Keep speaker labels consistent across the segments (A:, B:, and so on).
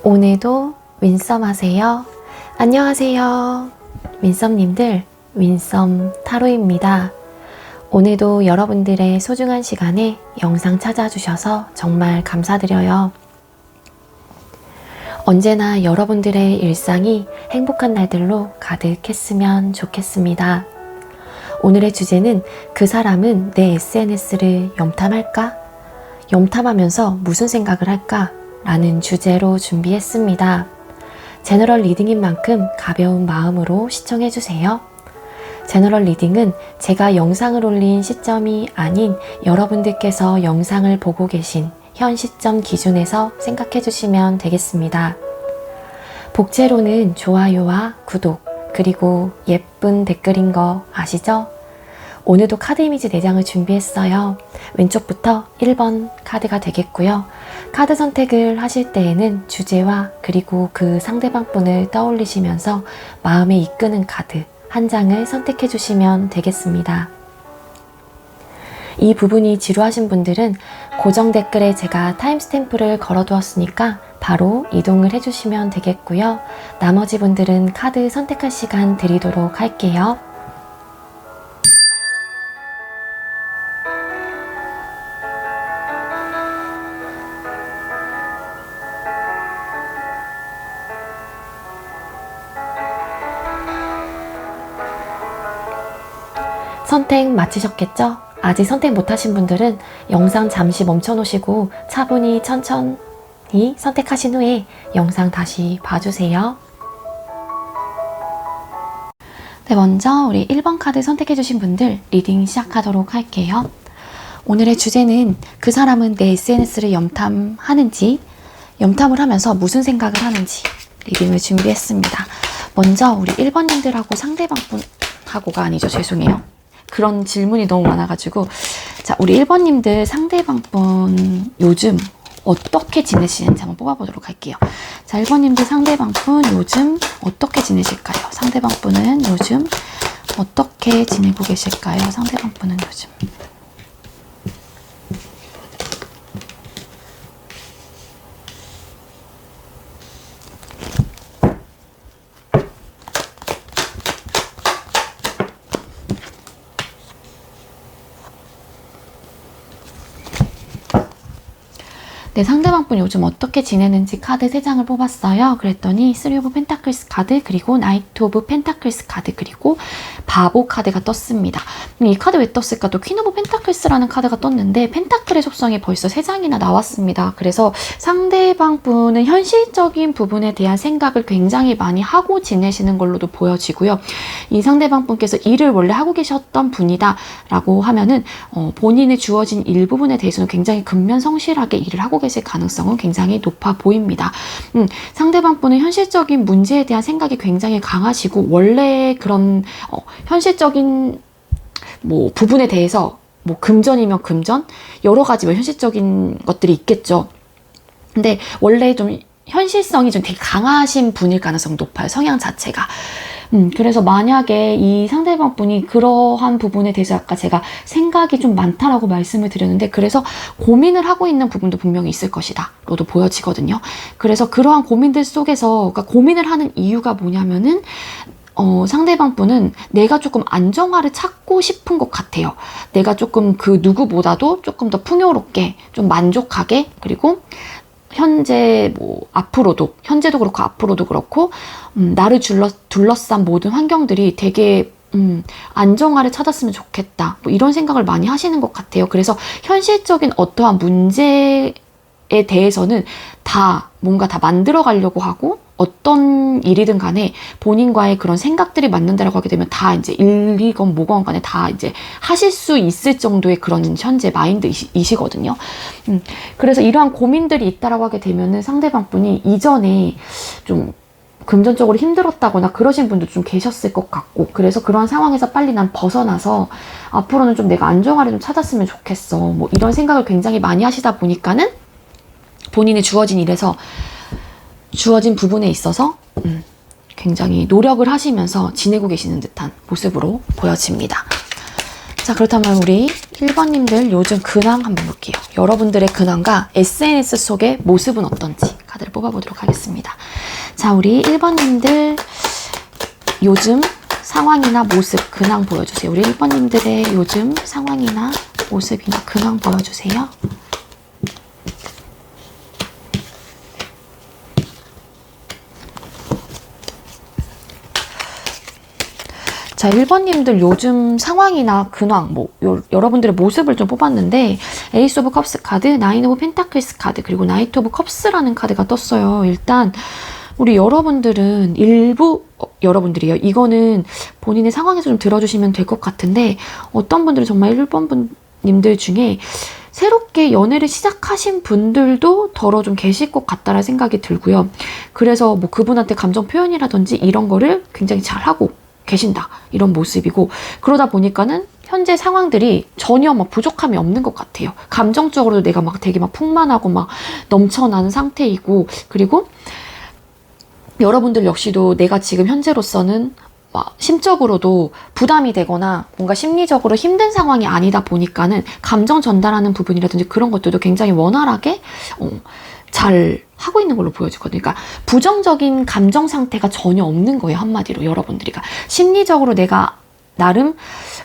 A: 오늘도 윈썸 하세요. 안녕하세요. 윈썸님들, 윈썸 타로입니다. 오늘도 여러분들의 소중한 시간에 영상 찾아주셔서 정말 감사드려요. 언제나 여러분들의 일상이 행복한 날들로 가득했으면 좋겠습니다. 오늘의 주제는 그 사람은 내 SNS를 염탐할까? 염탐하면서 무슨 생각을 할까? 라는 주제로 준비했습니다. 제너럴 리딩인 만큼 가벼운 마음으로 시청해주세요. 제너럴 리딩은 제가 영상을 올린 시점이 아닌 여러분들께서 영상을 보고 계신 현 시점 기준에서 생각해주시면 되겠습니다. 복제로는 좋아요와 구독, 그리고 예쁜 댓글인 거 아시죠? 오늘도 카드 이미지 4장을 준비했어요. 왼쪽부터 1번 카드가 되겠고요. 카드 선택을 하실 때에는 주제와 그리고 그 상대방 분을 떠올리시면서 마음에 이끄는 카드 한 장을 선택해 주시면 되겠습니다. 이 부분이 지루하신 분들은 고정 댓글에 제가 타임스탬프를 걸어 두었으니까 바로 이동을 해주시면 되겠고요. 나머지 분들은 카드 선택할 시간 드리도록 할게요. 선택 마치셨겠죠? 아직 선택 못하신 분들은 영상 잠시 멈춰 놓으시고 차분히 천천히 선택하신 후에 영상 다시 봐주세요. 네, 먼저 우리 1번 카드 선택해 주신 분들 리딩 시작하도록 할게요. 오늘의 주제는 그 사람은 내 SNS를 염탐하는지, 염탐을 하면서 무슨 생각을 하는지 리딩을 준비했습니다. 먼저 우리 1번님들하고 상대방 분하고가 아니죠. 죄송해요. 그런 질문이 너무 많아가지고, 자, 우리 1번님들 상대방 분 요즘 어떻게 지내시는지 한번 뽑아보도록 할게요. 자, 1번님들 상대방 분 요즘 어떻게 지내실까요? 상대방 분은 요즘 어떻게 지내고 계실까요? 상대방 분은 요즘. 네, 상대방 분 요즘 어떻게 지내는지 카드 3장을 뽑았어요. 그랬더니 3 오브 펜타클스 카드, 그리고 나이트 오브 펜타클스 카드, 그리고 바보 카드가 떴습니다. 이 카드 왜 떴을까? 또 퀸 오브 펜타클스라는 카드가 떴는데 펜타클의 속성이 벌써 3장이나 나왔습니다. 그래서 상대방 분은 현실적인 부분에 대한 생각을 굉장히 많이 하고 지내시는 걸로도 보여지고요. 이 상대방 분께서 일을 원래 하고 계셨던 분이다 라고 하면은 본인의 주어진 일 부분에 대해서는 굉장히 근면성실하게 일을 하고 계실 가능성은 굉장히 높아 보입니다. 상대방 분은 현실적인 문제에 대한 생각이 굉장히 강하시고, 원래 그런 현실적인 부분에 대해서 금전이면 금전, 여러 가지 현실적인 것들이 있겠죠. 근데 원래 좀 현실성이 좀 되게 강하신 분일 가능성이 높아요. 성향 자체가. 그래서 만약에 이 상대방 분이 그러한 부분에 대해서 아까 제가 생각이 좀 많다라고 말씀을 드렸는데, 그래서 고민을 하고 있는 부분도 분명히 있을 것이다 로도 보여지거든요. 그래서 그러한 고민들 속에서, 그러니까 고민을 하는 이유가 뭐냐면은 상대방 분은 내가 조금 안정화를 찾고 싶은 것 같아요. 내가 조금 그 누구보다도 조금 더 풍요롭게, 좀 만족하게, 그리고 현재 앞으로도, 현재도 그렇고 앞으로도 그렇고 나를 둘러싼 모든 환경들이 되게 안정화를 찾았으면 좋겠다, 이런 생각을 많이 하시는 것 같아요. 그래서 현실적인 어떠한 문제에 대해서는 다 뭔가 다 만들어 가려고 하고, 어떤 일이든 간에 본인과의 그런 생각들이 맞는다라고 하게 되면 다 이제 일이건 뭐건 간에 다 이제 하실 수 있을 정도의 그런 현재 마인드이시거든요. 그래서 이러한 고민들이 있다라고 하게 되면은 상대방 분이 이전에 좀 금전적으로 힘들었다거나 그러신 분도 좀 계셨을 것 같고, 그래서 그러한 상황에서 빨리 난 벗어나서 앞으로는 좀 내가 안정화를 좀 찾았으면 좋겠어, 이런 생각을 굉장히 많이 하시다 보니까는 본인의 주어진 일에서, 주어진 부분에 있어서 굉장히 노력을 하시면서 지내고 계시는 듯한 모습으로 보여집니다. 자, 그렇다면 우리 1번님들 요즘 근황 한번 볼게요. 여러분들의 근황과 SNS 속의 모습은 어떤지 카드를 뽑아보도록 하겠습니다. 자, 우리 1번님들 요즘 상황이나 모습, 근황 보여주세요. 우리 1번님들의 요즘 상황이나 모습이나 근황 보여주세요. 자, 1번님들 요즘 상황이나 근황, 여러분들의 모습을 좀 뽑았는데, 에이스 오브 컵스 카드, 나인 오브 펜타클스 카드, 그리고 나이트 오브 컵스라는 카드가 떴어요. 일단, 우리 여러분들은 여러분들이요. 이거는 본인의 상황에서 좀 들어주시면 될 것 같은데, 어떤 분들은 정말 1번 님들 중에 새롭게 연애를 시작하신 분들도 덜어 좀 계실 것 같다라는 생각이 들고요. 그래서 뭐 그분한테 감정 표현이라든지 이런 거를 굉장히 잘하고 계신다, 이런 모습이고, 그러다 보니까는 현재 상황들이 전혀 막 부족함이 없는 것 같아요. 감정적으로도 내가 막 되게 막 풍만하고 막 넘쳐나는 상태이고, 그리고 여러분들 역시도 내가 지금 현재로서는 막 심적으로도 부담이 되거나 뭔가 심리적으로 힘든 상황이 아니다 보니까는 감정 전달하는 부분이라든지 그런 것들도 굉장히 원활하게 잘 하고 있는 걸로 보여지거든요. 그러니까 부정적인 감정 상태가 전혀 없는 거예요. 한마디로 여러분들이. 그러니까 심리적으로 내가 나름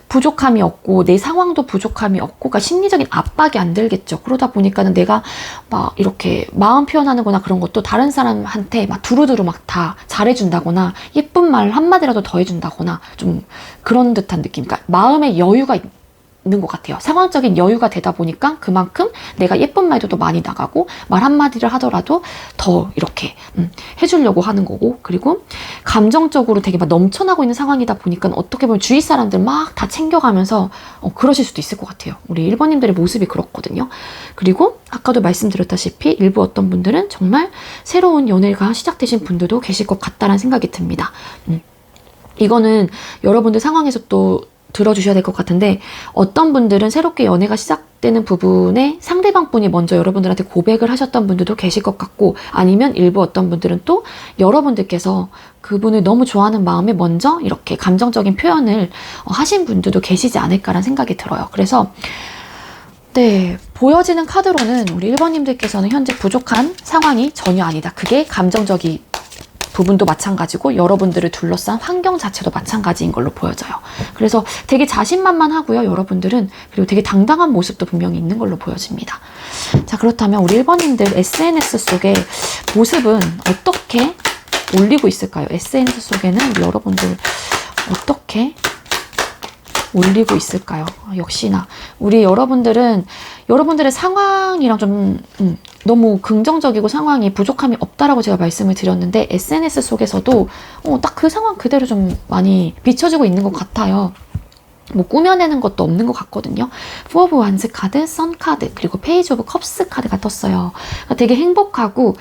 A: 부족함이 없고 내 상황도 부족함이 없고, 그러니까 심리적인 압박이 안 들겠죠. 그러다 보니까는 내가 막 이렇게 마음 표현하는 거나 그런 것도 다른 사람한테 막 두루두루 막 다 잘해준다거나 예쁜 말 한마디라도 더 해준다거나 좀 그런 듯한 느낌. 그러니까 마음의 여유가 있는 것 같아요. 상황적인 여유가 되다 보니까 그만큼 내가 예쁜 말도 더 많이 나가고 말 한마디를 하더라도 더 이렇게 해주려고 하는 거고, 그리고 감정적으로 되게 막 넘쳐나고 있는 상황이다 보니까 어떻게 보면 주위 사람들 막 다 챙겨가면서 그러실 수도 있을 것 같아요. 우리 1번님들의 모습이 그렇거든요. 그리고 아까도 말씀드렸다시피 일부 어떤 분들은 정말 새로운 연애가 시작되신 분들도 계실 것 같다라는 생각이 듭니다. 이거는 여러분들 상황에서 또 들어주셔야 될 것 같은데, 어떤 분들은 새롭게 연애가 시작되는 부분에 상대방 분이 먼저 여러분들한테 고백을 하셨던 분들도 계실 것 같고, 아니면 일부 어떤 분들은 또 여러분들께서 그분을 너무 좋아하는 마음에 먼저 이렇게 감정적인 표현을 하신 분들도 계시지 않을까라는 생각이 들어요. 그래서 네, 보여지는 카드로는 우리 1번님들께서는 현재 부족한 상황이 전혀 아니다. 그게 감정적인 부분도 마찬가지고 여러분들을 둘러싼 환경 자체도 마찬가지인 걸로 보여져요. 그래서 되게 자신만만하고요, 여러분들은. 그리고 되게 당당한 모습도 분명히 있는 걸로 보여집니다. 자, 그렇다면 우리 1번님들 SNS 속에 모습은 어떻게 올리고 있을까요? SNS 속에는 우리 여러분들 어떻게 올리고 있을까요? 역시나 우리 여러분들은 여러분들의 상황이랑 좀 너무 긍정적이고 상황이 부족함이 없다라고 제가 말씀을 드렸는데, SNS 속에서도 딱 그 상황 그대로 좀 많이 비춰지고 있는 것 같아요. 뭐 꾸며내는 것도 없는 것 같거든요. 포 오브 완즈 카드, 선 카드, 그리고 페이지 오브 컵스 카드가 떴어요. 그러니까 되게 행복하고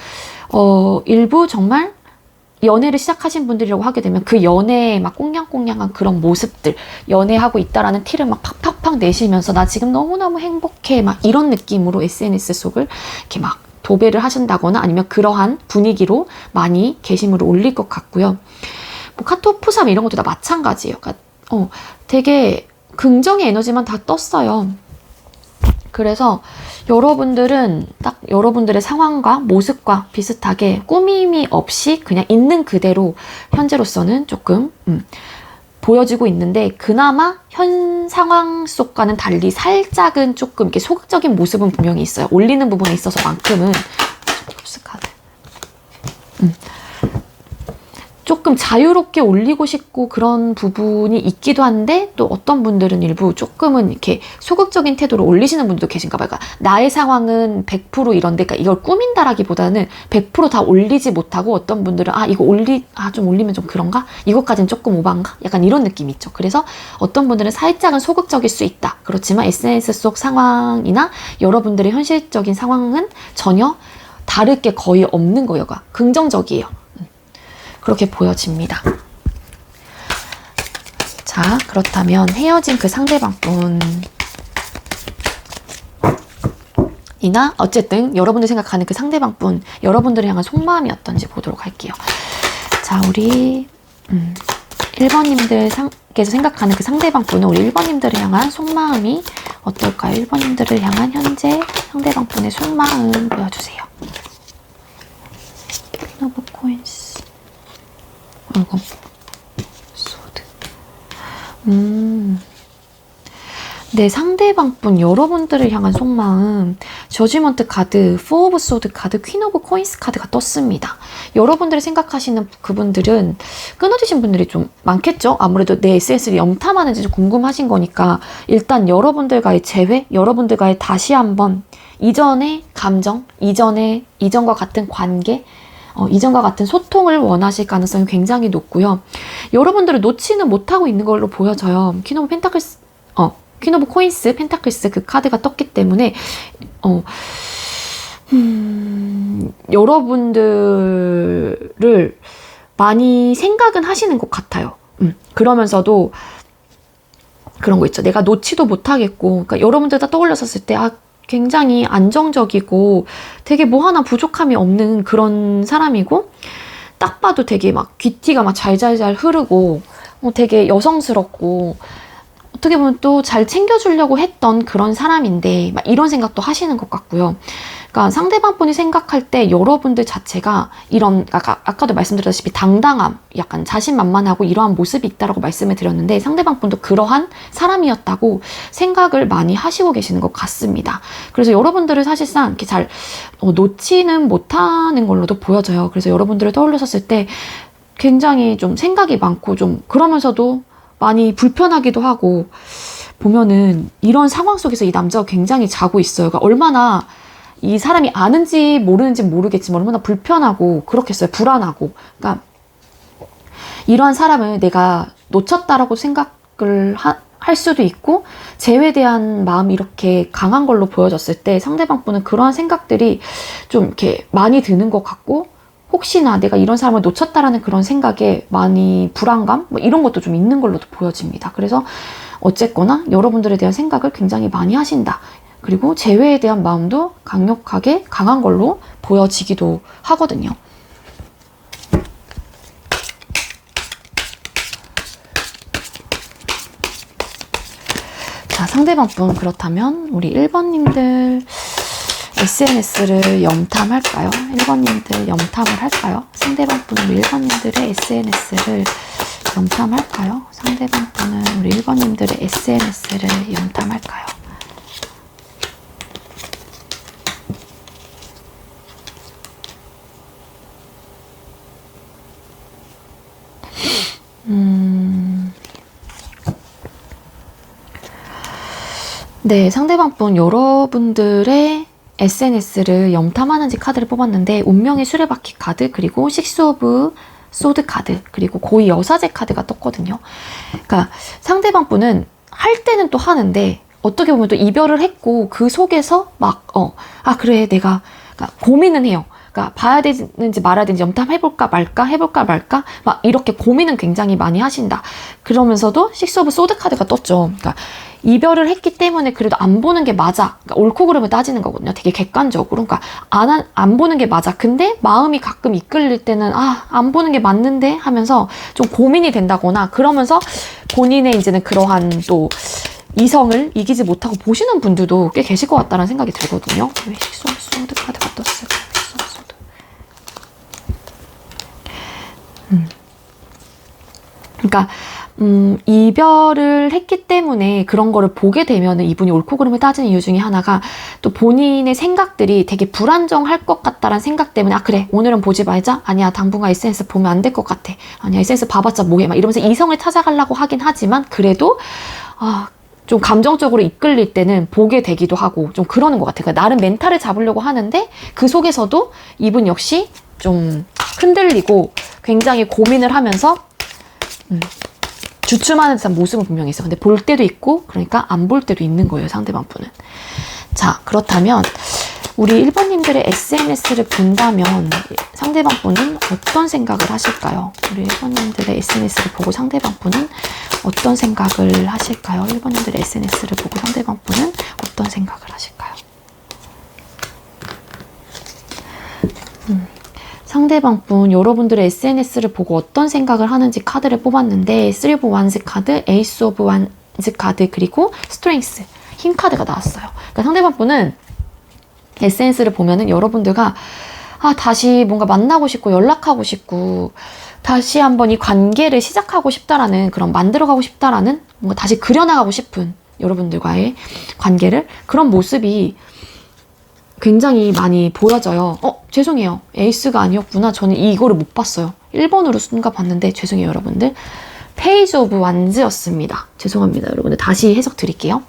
A: 일부 정말 연애를 시작하신 분들이라고 하게 되면 그 연애에 막 꽁냥꽁냥한 그런 모습들, 연애하고 있다라는 티를 막 팍팍팍 내시면서 나 지금 너무너무 행복해 막 이런 느낌으로 SNS 속을 이렇게 막 도배를 하신다거나 아니면 그러한 분위기로 많이 게시물을 올릴 것 같고요. 뭐 카톡 푸삼 이런 것도 다 마찬가지예요. 그러니까 되게 긍정의 에너지만 다 떴어요. 그래서 여러분들은 딱 여러분들의 상황과 모습과 비슷하게 꾸밈이 없이 그냥 있는 그대로 현재로서는 조금 보여지고 있는데, 그나마 현 상황 속과는 달리 살짝은 조금 이렇게 소극적인 모습은 분명히 있어요. 올리는 부분에 있어서만큼은 카드. 조금 자유롭게 올리고 싶고 그런 부분이 있기도 한데, 또 어떤 분들은 일부 조금은 이렇게 소극적인 태도로 올리시는 분들도 계신가 봐요. 그러니까 나의 상황은 100% 이런데, 그러니까 이걸 꾸민다라기보다는 100% 다 올리지 못하고, 어떤 분들은 이거 좀 올리면 좀 그런가? 이것까지는 조금 오반가? 약간 이런 느낌이 있죠. 그래서 어떤 분들은 살짝은 소극적일 수 있다. 그렇지만 SNS 속 상황이나 여러분들의 현실적인 상황은 전혀 다를 게 거의 없는 거예요. 긍정적이에요. 그렇게 보여집니다. 자, 그렇다면 헤어진 그 상대방분이나 어쨌든 여러분들이 생각하는 그 상대방분, 여러분들을 향한 속마음이 어떤지 보도록 할게요. 자, 우리 1번님들께서 생각하는 그 상대방분은 우리 1번님들을 향한 속마음이 어떨까요? 1번님들을 향한 현재 상대방분의 속마음 보여주세요. 퀸 오브 코인스. 이거 소드. 네, 상대방분 여러분들을 향한 속마음, 저지먼트 카드, 포 오브 소드 카드, 퀸 오브 코인스 카드가 떴습니다. 여러분들이 생각하시는 그분들은 끊어지신 분들이 좀 많겠죠? 아무래도 내 SNS를 염탐하는지 좀 궁금하신 거니까 일단 여러분들과의 재회, 여러분들과의 다시 한번 이전의 감정, 이전과 같은 관계, 이전과 같은 소통을 원하실 가능성이 굉장히 높고요. 여러분들을 놓지는 못하고 있는 걸로 보여져요. 퀸 오브 펜타클스, 퀸 오브 코인스, 펜타클스 그 카드가 떴기 때문에 여러분들을 많이 생각은 하시는 것 같아요. 그러면서도 그런 거 있죠. 내가 놓지도 못하겠고, 그러니까 여러분들 다 떠올렸었을 때 굉장히 안정적이고 되게 뭐 하나 부족함이 없는 그런 사람이고, 딱 봐도 되게 막 귀티가 막 잘잘잘 흐르고 되게 여성스럽고 어떻게 보면 또 잘 챙겨주려고 했던 그런 사람인데 막 이런 생각도 하시는 것 같고요. 그러니까 상대방분이 생각할 때 여러분들 자체가 이런 아까도 말씀드렸다시피 당당함, 약간 자신만만하고 이러한 모습이 있다라고 말씀을 드렸는데 상대방분도 그러한 사람이었다고 생각을 많이 하시고 계시는 것 같습니다. 그래서 여러분들을 사실상 이렇게 잘 놓지는 못하는 걸로도 보여져요. 그래서 여러분들을 떠올렸을 때 굉장히 좀 생각이 많고 좀 그러면서도 많이 불편하기도 하고, 보면은 이런 상황 속에서 이 남자가 굉장히 자고 있어요. 그러니까 얼마나 이 사람이 아는지 모르는지 모르겠지만 얼마나 불편하고 그렇겠어요. 불안하고. 그러니까 이러한 사람을 내가 놓쳤다라고 생각을 할 수도 있고, 재회에 대한 마음이 이렇게 강한 걸로 보여졌을 때 상대방분은 그러한 생각들이 좀 이렇게 많이 드는 것 같고, 혹시나 내가 이런 사람을 놓쳤다라는 그런 생각에 많이 불안감? 뭐 이런 것도 좀 있는 걸로도 보여집니다. 그래서 어쨌거나 여러분들에 대한 생각을 굉장히 많이 하신다. 그리고 재회에 대한 마음도 강력하게 강한 걸로 보여지기도 하거든요. 자, 상대방분 그렇다면 우리 1번님들 SNS를 염탐할까요? 1번님들 염탐을 할까요? 상대방분은 우리 1번님들의 SNS를 염탐할까요? 상대방분은 우리 1번님들의 SNS를 염탐할까요? 네, 상대방분 여러분들의 SNS를 염탐하는지 카드를 뽑았는데 운명의 수레바퀴 카드, 그리고 식스 오브 소드 카드, 그리고 고위 여사제 카드가 떴거든요. 그러니까 상대방분은 할 때는 또 하는데 어떻게 보면 또 이별을 했고 그 속에서 막 그래 내가 그러니까 고민은 해요. 그러니까 봐야 되는지 말아야 되는지 염탐해볼까 말까 해볼까 말까 막 이렇게 고민은 굉장히 많이 하신다. 그러면서도 식스 오브 소드 카드가 떴죠. 그러니까 이별을 했기 때문에 그래도 안 보는 게 맞아. 그러니까 옳고 그름을 따지는 거거든요. 되게 객관적으로. 그러니까 안 보는 게 맞아. 근데 마음이 가끔 이끌릴 때는 안 보는 게 맞는데 하면서 좀 고민이 된다거나, 그러면서 본인의 이제는 그러한 또 이성을 이기지 못하고 보시는 분들도 꽤 계실 것 같다는 생각이 들거든요. 왜 식스 오브 소드 카드가 떴을까? 식스 오브 소드. 그러니까 이별을 했기 때문에 그런 거를 보게 되면 이분이 옳고 그름을 따지는 이유 중에 하나가 또 본인의 생각들이 되게 불안정할 것 같다라는 생각 때문에 그래 오늘은 보지 말자. 아니야 당분간 SNS 보면 안 될 것 같아. 아니야 SNS 봐봤자 뭐해. 막 이러면서 이성을 찾아가려고 하긴 하지만 그래도 좀 감정적으로 이끌릴 때는 보게 되기도 하고 좀 그러는 것 같아요. 그러니까 나름 멘탈을 잡으려고 하는데 그 속에서도 이분 역시 좀 흔들리고 굉장히 고민을 하면서 주춤하는 듯한 모습은 분명히 있어요. 근데 볼 때도 있고 그러니까 안 볼 때도 있는 거예요. 상대방 분은. 자, 그렇다면 우리 1번님들의 SNS를 본다면 상대방 분은 어떤 생각을 하실까요? 우리 1번님들의 SNS를 보고 상대방 분은 어떤 생각을 하실까요? 1번님들의 SNS를 보고 상대방 분은 어떤 생각을 하실까요? 상대방 분 여러분들의 SNS를 보고 어떤 생각을 하는지 카드를 뽑았는데 3 오브 완즈 카드, 에이스 오브 완즈 카드, 그리고 스트렝스, 힘 카드가 나왔어요. 그러니까 상대방 분은 SNS를 보면은 여러분들과 다시 뭔가 만나고 싶고 연락하고 싶고 다시 한번 이 관계를 시작하고 싶다라는, 그런 만들어가고 싶다라는, 뭔가 다시 그려나가고 싶은 여러분들과의 관계를, 그런 모습이 굉장히 많이 보여져요. 죄송해요. 에이스가 아니었구나. 저는 이거를 못 봤어요. 1번으로 순간 봤는데 죄송해요 여러분들. 페이지 오브 완즈였습니다. 죄송합니다 여러분들. 다시 해석 드릴게요.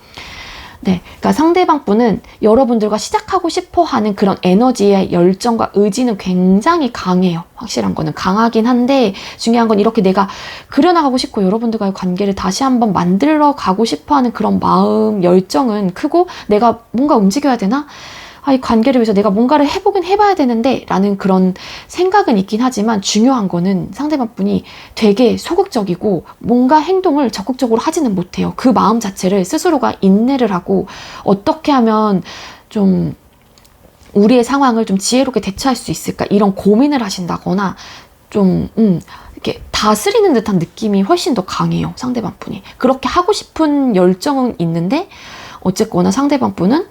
A: 네, 그러니까 상대방 분은 여러분들과 시작하고 싶어 하는 그런 에너지의 열정과 의지는 굉장히 강해요. 확실한 거는 강하긴 한데, 중요한 건 이렇게 내가 그려나가고 싶고 여러분들과의 관계를 다시 한번 만들어 가고 싶어 하는 그런 마음, 열정은 크고, 내가 뭔가 움직여야 되나? 이 관계를 위해서 내가 뭔가를 해보긴 해봐야 되는데 라는 그런 생각은 있긴 하지만, 중요한 거는 상대방 분이 되게 소극적이고 뭔가 행동을 적극적으로 하지는 못해요. 그 마음 자체를 스스로가 인내를 하고 어떻게 하면 좀 우리의 상황을 좀 지혜롭게 대처할 수 있을까, 이런 고민을 하신다거나 좀 이렇게 다스리는 듯한 느낌이 훨씬 더 강해요. 상대방 분이 그렇게 하고 싶은 열정은 있는데, 어쨌거나 상대방 분은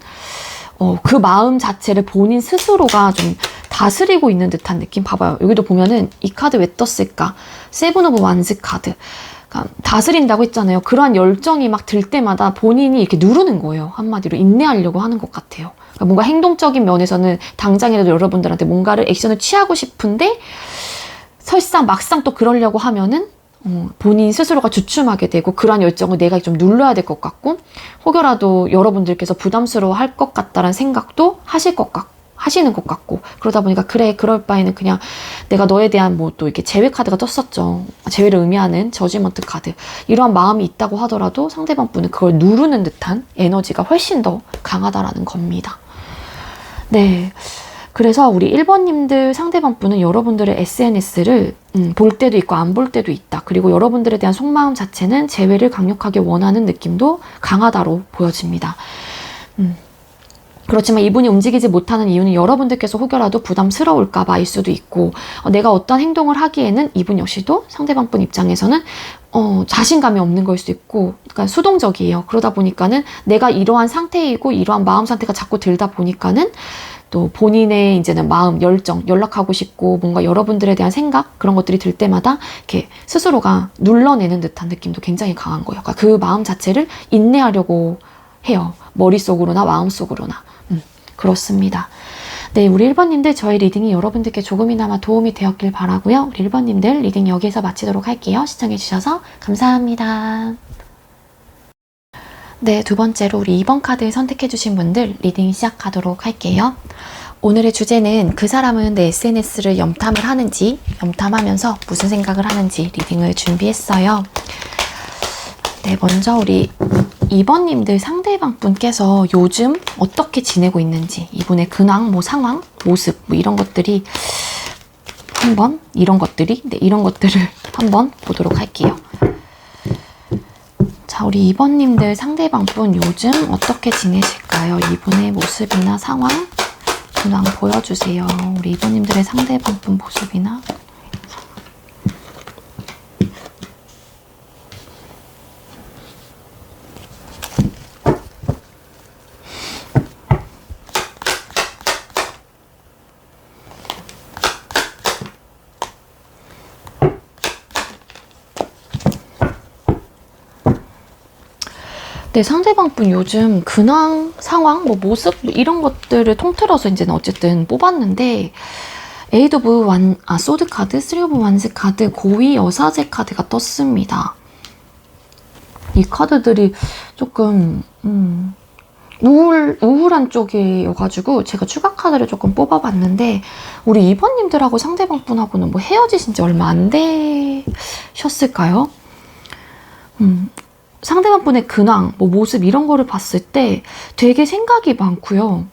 A: 그 마음 자체를 본인 스스로가 좀 다스리고 있는 듯한 느낌. 봐봐요. 여기도 보면은 이 카드 왜 떴을까? 세븐 오브 완즈 카드. 그러니까 다스린다고 했잖아요. 그러한 열정이 막 들 때마다 본인이 이렇게 누르는 거예요. 한마디로 인내하려고 하는 것 같아요. 그러니까 뭔가 행동적인 면에서는 당장이라도 여러분들한테 뭔가를 액션을 취하고 싶은데, 설사 막상 또 그러려고 하면은 본인 스스로가 주춤하게 되고, 그러한 열정을 내가 좀 눌러야 될 것 같고, 혹여라도 여러분들께서 부담스러워 할 것 같다라는 생각도 하시는 것 같고, 그러다 보니까 그래, 그럴 바에는 그냥 내가 너에 대한 뭐 또 이렇게 제외 카드가 떴었죠. 제외를 의미하는 저지먼트 카드. 이러한 마음이 있다고 하더라도 상대방 분은 그걸 누르는 듯한 에너지가 훨씬 더 강하다라는 겁니다. 네. 그래서 우리 1번님들 상대방 분은 여러분들의 SNS를 볼 때도 있고 안 볼 때도 있다. 그리고 여러분들에 대한 속마음 자체는 재회를 강력하게 원하는 느낌도 강하다로 보여집니다. 그렇지만 이분이 움직이지 못하는 이유는 여러분들께서 혹여라도 부담스러울까 봐일 수도 있고, 내가 어떤 행동을 하기에는 이분 역시도 상대방 분 입장에서는 자신감이 없는 걸 수도 있고, 그러니까 수동적이에요. 그러다 보니까는 내가 이러한 상태이고 이러한 마음 상태가 자꾸 들다 보니까는 또 본인의 이제는 마음, 열정, 연락하고 싶고 뭔가 여러분들에 대한 생각, 그런 것들이 들 때마다 이렇게 스스로가 눌러내는 듯한 느낌도 굉장히 강한 거예요. 그러니까 그 마음 자체를 인내하려고 해요. 머릿속으로나 마음속으로나. 그렇습니다. 네, 우리 1번님들 저희 리딩이 여러분들께 조금이나마 도움이 되었길 바라고요. 우리 1번님들 리딩 여기에서 마치도록 할게요. 시청해주셔서 감사합니다. 네, 두 번째로 우리 2번 카드 선택해주신 분들 리딩 시작하도록 할게요. 오늘의 주제는 그 사람은 내 SNS를 염탐을 하는지, 염탐하면서 무슨 생각을 하는지 리딩을 준비했어요. 네, 먼저 우리 2번님들 상대방 분께서 요즘 어떻게 지내고 있는지, 이분의 근황, 뭐 상황, 모습, 뭐 이런 것들이 이런 것들을 한번 보도록 할게요. 자, 우리 2번님들 상대방 분 요즘 어떻게 지내실까요? 이분의 모습이나 상황, 근황 보여주세요. 우리 2번님들의 상대방 분 모습이나. 네, 상대방 분 요즘 근황, 상황, 뭐 모습, 뭐 이런 것들을 통틀어서 이제는 어쨌든 뽑았는데, 에이드 오브 소드 카드, 3 오브 완즈 카드, 고위 여사제 카드가 떴습니다. 이 카드들이 조금 우울한 쪽이어가지고 제가 추가 카드를 조금 뽑아봤는데, 우리 2번님들하고 상대방 분하고는 뭐 헤어지신 지 얼마 안 되셨을까요? 상대방 분의 근황, 뭐 모습 이런 거를 봤을 때 되게 생각이 많고요.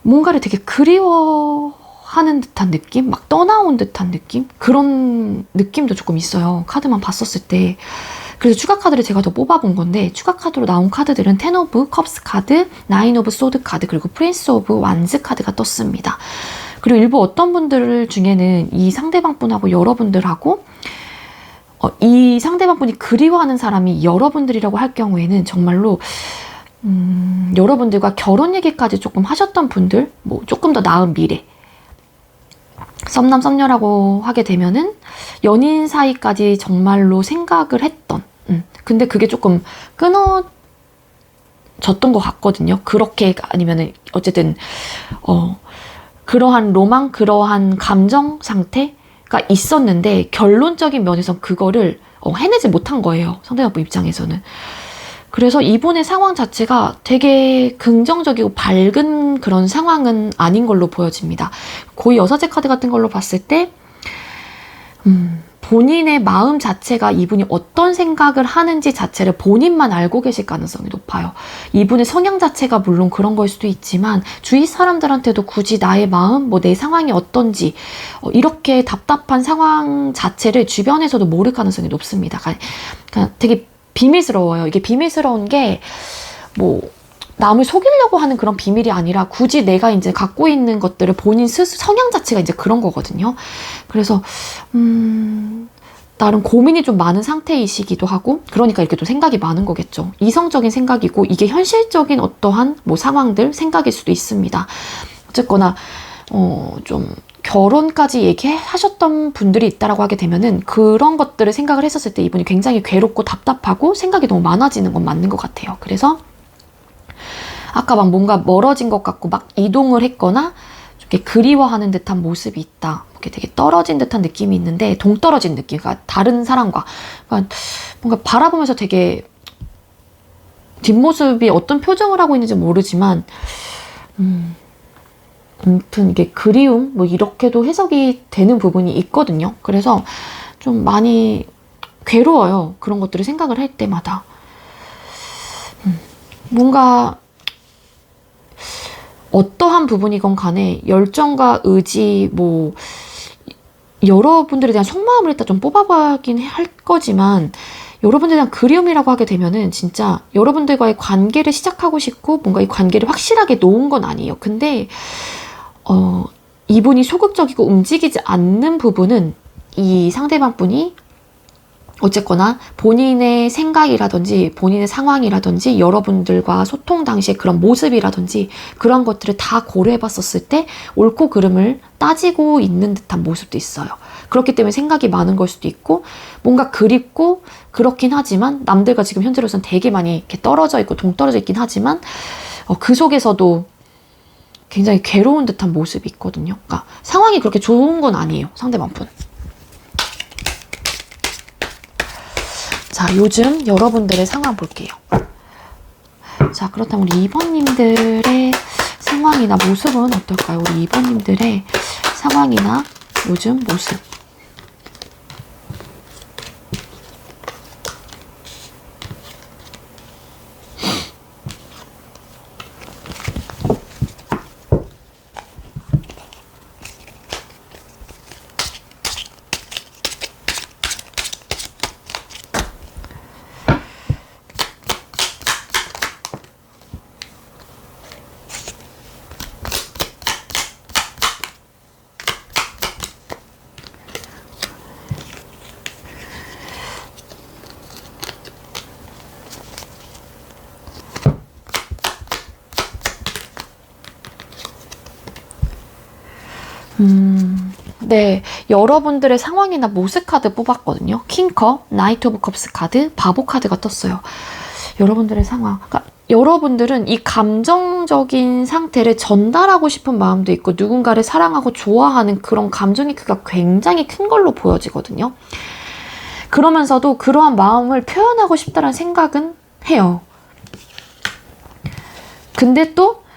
A: 뭔가를 되게 그리워하는 듯한 느낌? 막 떠나온 듯한 느낌? 그런 느낌도 조금 있어요. 카드만 봤었을 때. 그래서 추가 카드를 제가 더 뽑아본 건데, 추가 카드로 나온 카드들은 10 오브 컵스 카드, 9 오브 소드 카드, 그리고 프린스 오브 완즈 카드가 떴습니다. 그리고 일부 어떤 분들 중에는 이 상대방 분하고 여러분들하고 이 상대방 분이 그리워하는 사람이 여러분들이라고 할 경우에는 정말로 여러분들과 결혼 얘기까지 조금 하셨던 분들, 뭐 조금 더 나은 미래, 썸남 썸녀라고 하게 되면은 연인 사이까지 정말로 생각을 했던, 근데 그게 조금 끊어졌던 것 같거든요. 그렇게 아니면은 어쨌든 그러한 로망, 그러한 감정 상태가 있었는데 결론적인 면에서 그거를 해내지 못한 거예요. 상대방 입장에서는. 그래서 이분의 상황 자체가 되게 긍정적이고 밝은 그런 상황은 아닌 걸로 보여집니다. 고위 여사제 카드 같은 걸로 봤을 때 본인의 마음 자체가 이분이 어떤 생각을 하는지 자체를 본인만 알고 계실 가능성이 높아요. 이분의 성향 자체가 물론 그런 걸 수도 있지만 주위 사람들한테도 굳이 나의 마음, 뭐 내 상황이 어떤지 이렇게 답답한 상황 자체를 주변에서도 모를 가능성이 높습니다. 그러니까 되게 비밀스러워요. 이게 비밀스러운 게 뭐 남을 속이려고 하는 그런 비밀이 아니라 굳이 내가 이제 갖고 있는 것들을 본인 스스로 성향 자체가 이제 그런 거거든요. 그래서 나름 고민이 좀 많은 상태이시기도 하고, 그러니까 이렇게 또 생각이 많은 거겠죠. 이성적인 생각이고 이게 현실적인 어떠한 뭐 상황들 생각일 수도 있습니다. 어쨌거나 좀 결혼까지 얘기하셨던 분들이 있다라고 하게 되면은 그런 것들을 생각을 했었을 때 이분이 굉장히 괴롭고 답답하고 생각이 너무 많아지는 건 맞는 것 같아요. 그래서 아까 막 뭔가 멀어진 것 같고 막 이동을 했거나 이렇게 그리워하는 듯한 모습이 있다. 이렇게 되게 떨어진 듯한 느낌이 있는데 동떨어진 느낌, 그러니까 다른 사람과 그러니까 뭔가 바라보면서 되게 뒷모습이 어떤 표정을 하고 있는지 모르지만 아무튼 이게 그리움 뭐 이렇게도 해석이 되는 부분이 있거든요. 그래서 좀 많이 괴로워요. 그런 것들을 생각을 할 때마다 뭔가 어떠한 부분이건 간에 열정과 의지, 뭐 여러분들에 대한 속마음을 일단 좀 뽑아보긴 할 거지만 여러분들에 대한 그리움이라고 하게 되면은 진짜 여러분들과의 관계를 시작하고 싶고 뭔가 이 관계를 확실하게 놓은 건 아니에요. 근데 이분이 소극적이고 움직이지 않는 부분은 이 상대방 분이 어쨌거나 본인의 생각이라든지 본인의 상황이라든지 여러분들과 소통 당시의 그런 모습이라든지 그런 것들을 다 고려해 봤었을 때 옳고 그름을 따지고 있는 듯한 모습도 있어요. 그렇기 때문에 생각이 많은 걸 수도 있고 뭔가 그립고 그렇긴 하지만 남들과 지금 현재로서는 되게 많이 이렇게 떨어져 있고 동떨어져 있긴 하지만 그 속에서도 굉장히 괴로운 듯한 모습이 있거든요. 그러니까 상황이 그렇게 좋은 건 아니에요. 상대방 분. 자, 요즘 여러분들의 상황 볼게요. 자, 그렇다면 우리 2번님들의 상황이나 모습은 어떨까요? 우리 2번님들의 상황이나 요즘 모습. 네, 여러분들의 상황이나 모습 카드 뽑았거든요. 킹컵, 나이트 오브 컵스 카드, 바보 카드가 떴어요. 여러분들의 상황. 그러니까 여러분들은 이 감정적인 상태를 전달하고 싶은 마음도 있고 누군가를 사랑하고 좋아하는 그런 감정의 크기가 굉장히 큰 걸로 보여지거든요. 그러면서도 그러한 마음을 표현하고 싶다는 생각은 해요. 근데 또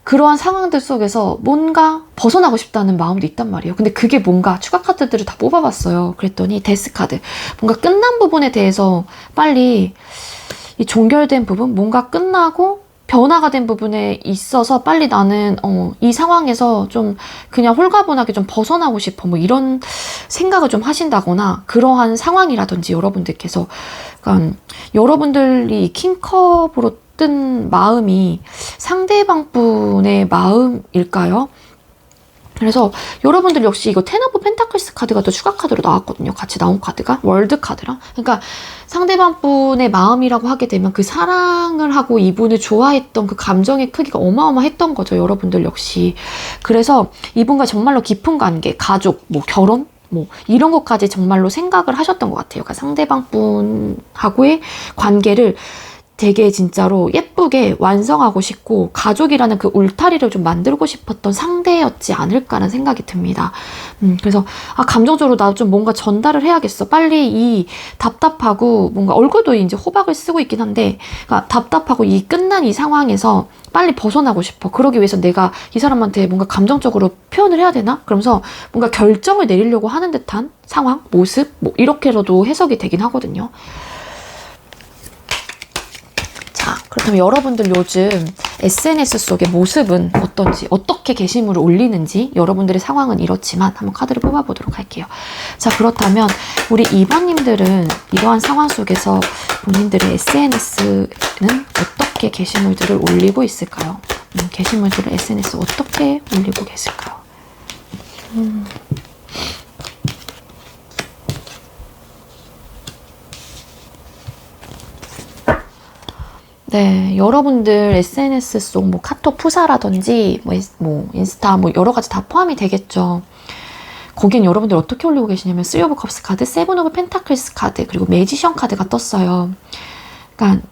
A: 그러한 상황들 속에서 뭔가 벗어나고 싶다는 마음도 있단 말이에요. 근데 그게 뭔가 추가 카드들을 다 뽑아봤어요. 그랬더니 데스 카드. 뭔가 끝난 부분에 대해서 빨리 이 종결된 부분, 뭔가 끝나고 변화가 된 부분에 있어서 빨리 나는 이 상황에서 좀 그냥 홀가분하게 좀 벗어나고 싶어. 뭐 이런 생각을 좀 하신다거나 그러한 상황이라든지 여러분들께서 그러니까 여러분들이 이 킹컵으로 뜬 마음이 상대방 분의 마음일까요? 그래서 여러분들 역시 이거 텐 오브 펜타클스 카드가 또 추가 카드로 나왔거든요. 같이 나온 카드가 월드 카드랑. 그러니까 상대방 분의 마음이라고 하게 되면 그 사랑을 하고 이분을 좋아했던 그 감정의 크기가 어마어마했던 거죠. 여러분들 역시. 그래서 이분과 정말로 깊은 관계, 가족, 뭐 결혼, 뭐 이런 것까지 정말로 생각을 하셨던 것 같아요. 그러니까 상대방 분하고의 관계를 되게 진짜로 예쁘게 완성하고 싶고 가족이라는 그 울타리를 좀 만들고 싶었던 상대였지 않을까라는 생각이 듭니다. 그래서 감정적으로 나 좀 뭔가 전달을 해야겠어. 빨리 이 답답하고 뭔가 얼굴도 이제 호박을 쓰고 있긴 한데 그러니까 답답하고 이 끝난 이 상황에서 빨리 벗어나고 싶어. 그러기 위해서 내가 이 사람한테 뭔가 감정적으로 표현을 해야 되나? 그러면서 뭔가 결정을 내리려고 하는 듯한 상황, 모습 뭐 이렇게라도 해석이 되긴 하거든요. 자, 그렇다면 여러분들 요즘 SNS 속의 모습은 어떤지, 어떻게 게시물을 올리는지 여러분들의 상황은 이렇지만 한번 카드를 뽑아보도록 할게요. 자, 그렇다면 우리 2번님들은 이러한 상황 속에서 본인들의 SNS는 어떻게 게시물들을 올리고 있을까요? 게시물들을 SNS 어떻게 올리고 계실까요? 네, 여러분들 SNS 속 뭐 카톡 푸사라든지 뭐 인스타 뭐 여러 가지 다 포함이 되겠죠. 거긴 여러분들 어떻게 올리고 계시냐면 3 오브 컵스 카드, 7 오브 펜타클스 카드, 그리고 매지션 카드가 떴어요. 그러니까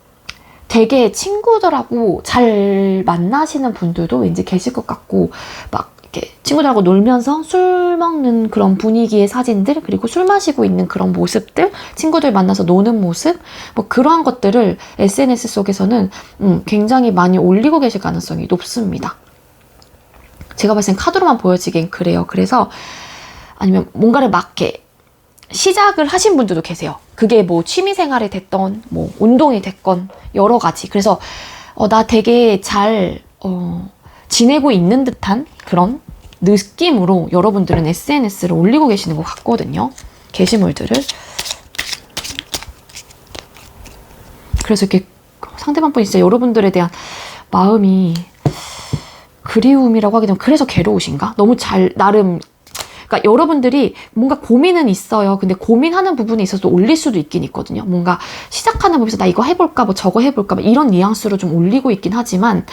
A: 되게 친구들하고 잘 만나시는 분들도 왠지 계실 것 같고 막 이렇게 친구들하고 놀면서 술 먹는 그런 분위기의 사진들, 그리고 술 마시고 있는 그런 모습들, 친구들 만나서 노는 모습, 뭐 그러한 것들을 SNS 속에서는 굉장히 많이 올리고 계실 가능성이 높습니다. 제가 봤을 땐 카드로만 보여지긴 그래요. 그래서 아니면 뭔가를 막 이렇게 시작을 하신 분들도 계세요. 그게 뭐 취미생활이 됐던 뭐 운동이 됐건 여러 가지. 그래서 나 되게 잘 지내고 있는 듯한 그런 느낌으로 여러분들은 SNS를 올리고 계시는 것 같거든요. 게시물들을. 그래서 이렇게 상대방 분이 진짜 여러분들에 대한 마음이 그리움이라고 하게 되면 그래서 괴로우신가? 너무 잘 나름 그러니까 여러분들이 뭔가 고민은 있어요. 근데 고민하는 부분에 있어서 올릴 수도 있긴 있거든요. 뭔가 시작하는 부분에서 나 이거 해볼까 뭐 저거 해볼까 뭐 이런 뉘앙스로 좀 올리고 있긴 하지만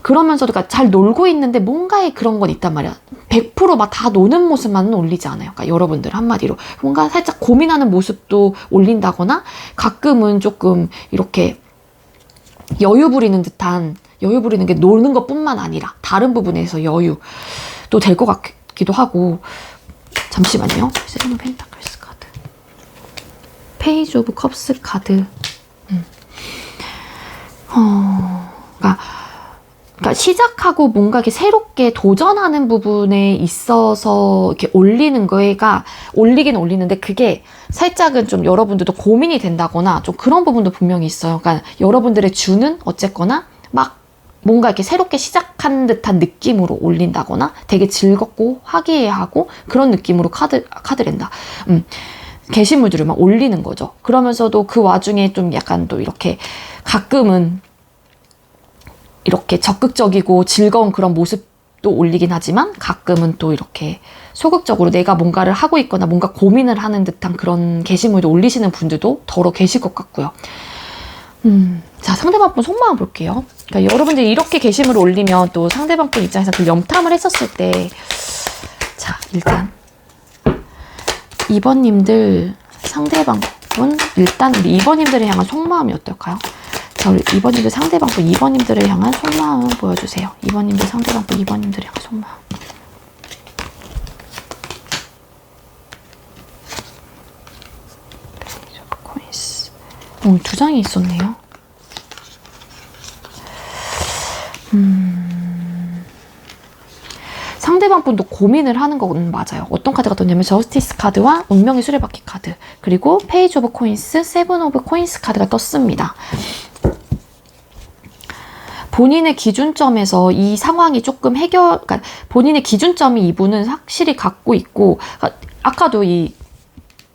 A: 그러면서도 그러니까 잘 놀고 있는데 뭔가의 그런 건 있단 말이야. 100% 막 다 노는 모습만은 올리지 않아요. 그러니까 여러분들 한마디로 뭔가 살짝 고민하는 모습도 올린다거나 가끔은 조금 이렇게 여유 부리는 게 노는 것뿐만 아니라 다른 부분에서 여유도 될 것 같기도 하고. 잠시만요. 7 오브 펜타클스 카드, 페이지 오브 컵스 카드. 그러니까 시작하고 뭔가 이렇게 새롭게 도전하는 부분에 있어서 이렇게 올리는 거가 올리긴 올리는데 그게 살짝은 좀 여러분들도 고민이 된다거나 좀 그런 부분도 분명히 있어요. 그러니까 여러분들의 주는 어쨌거나 막 뭔가 이렇게 새롭게 시작한 듯한 느낌으로 올린다거나 되게 즐겁고 화기애애하고 그런 느낌으로 카드랜다. 게시물들을 막 올리는 거죠. 그러면서도 그 와중에 좀 약간 또 이렇게 가끔은 이렇게 적극적이고 즐거운 그런 모습도 올리긴 하지만 가끔은 또 이렇게 소극적으로 내가 뭔가를 하고 있거나 뭔가 고민을 하는 듯한 그런 게시물도 올리시는 분들도 더러 계실 것 같고요. 자, 상대방 분 속마음 볼게요. 그러니까 여러분들이 이렇게 게시물을 올리면 또 상대방 분 입장에서 그 염탐을 했었을 때, 자, 일단 2번님들 상대방 분 일단 우리 2번님들을 향한 속마음이 어떨까요? 자, 우리 2번님들 상대방 분 2번님들을 향한 속마음 보여주세요. 2번님들 상대방 분 2번님들을 향한 속마음. 두 장이 있었네요. 상대방 분도 고민을 하는 건 맞아요. 어떤 카드가 떴냐면 저스티스 카드와 운명의 수레바퀴 카드, 그리고 페이지 오브 코인스, 7 오브 코인스 카드가 떴습니다. 본인의 기준점에서 이 상황이 조금 그러니까 본인의 기준점이 이분은 확실히 갖고 있고, 그러니까 아까도 이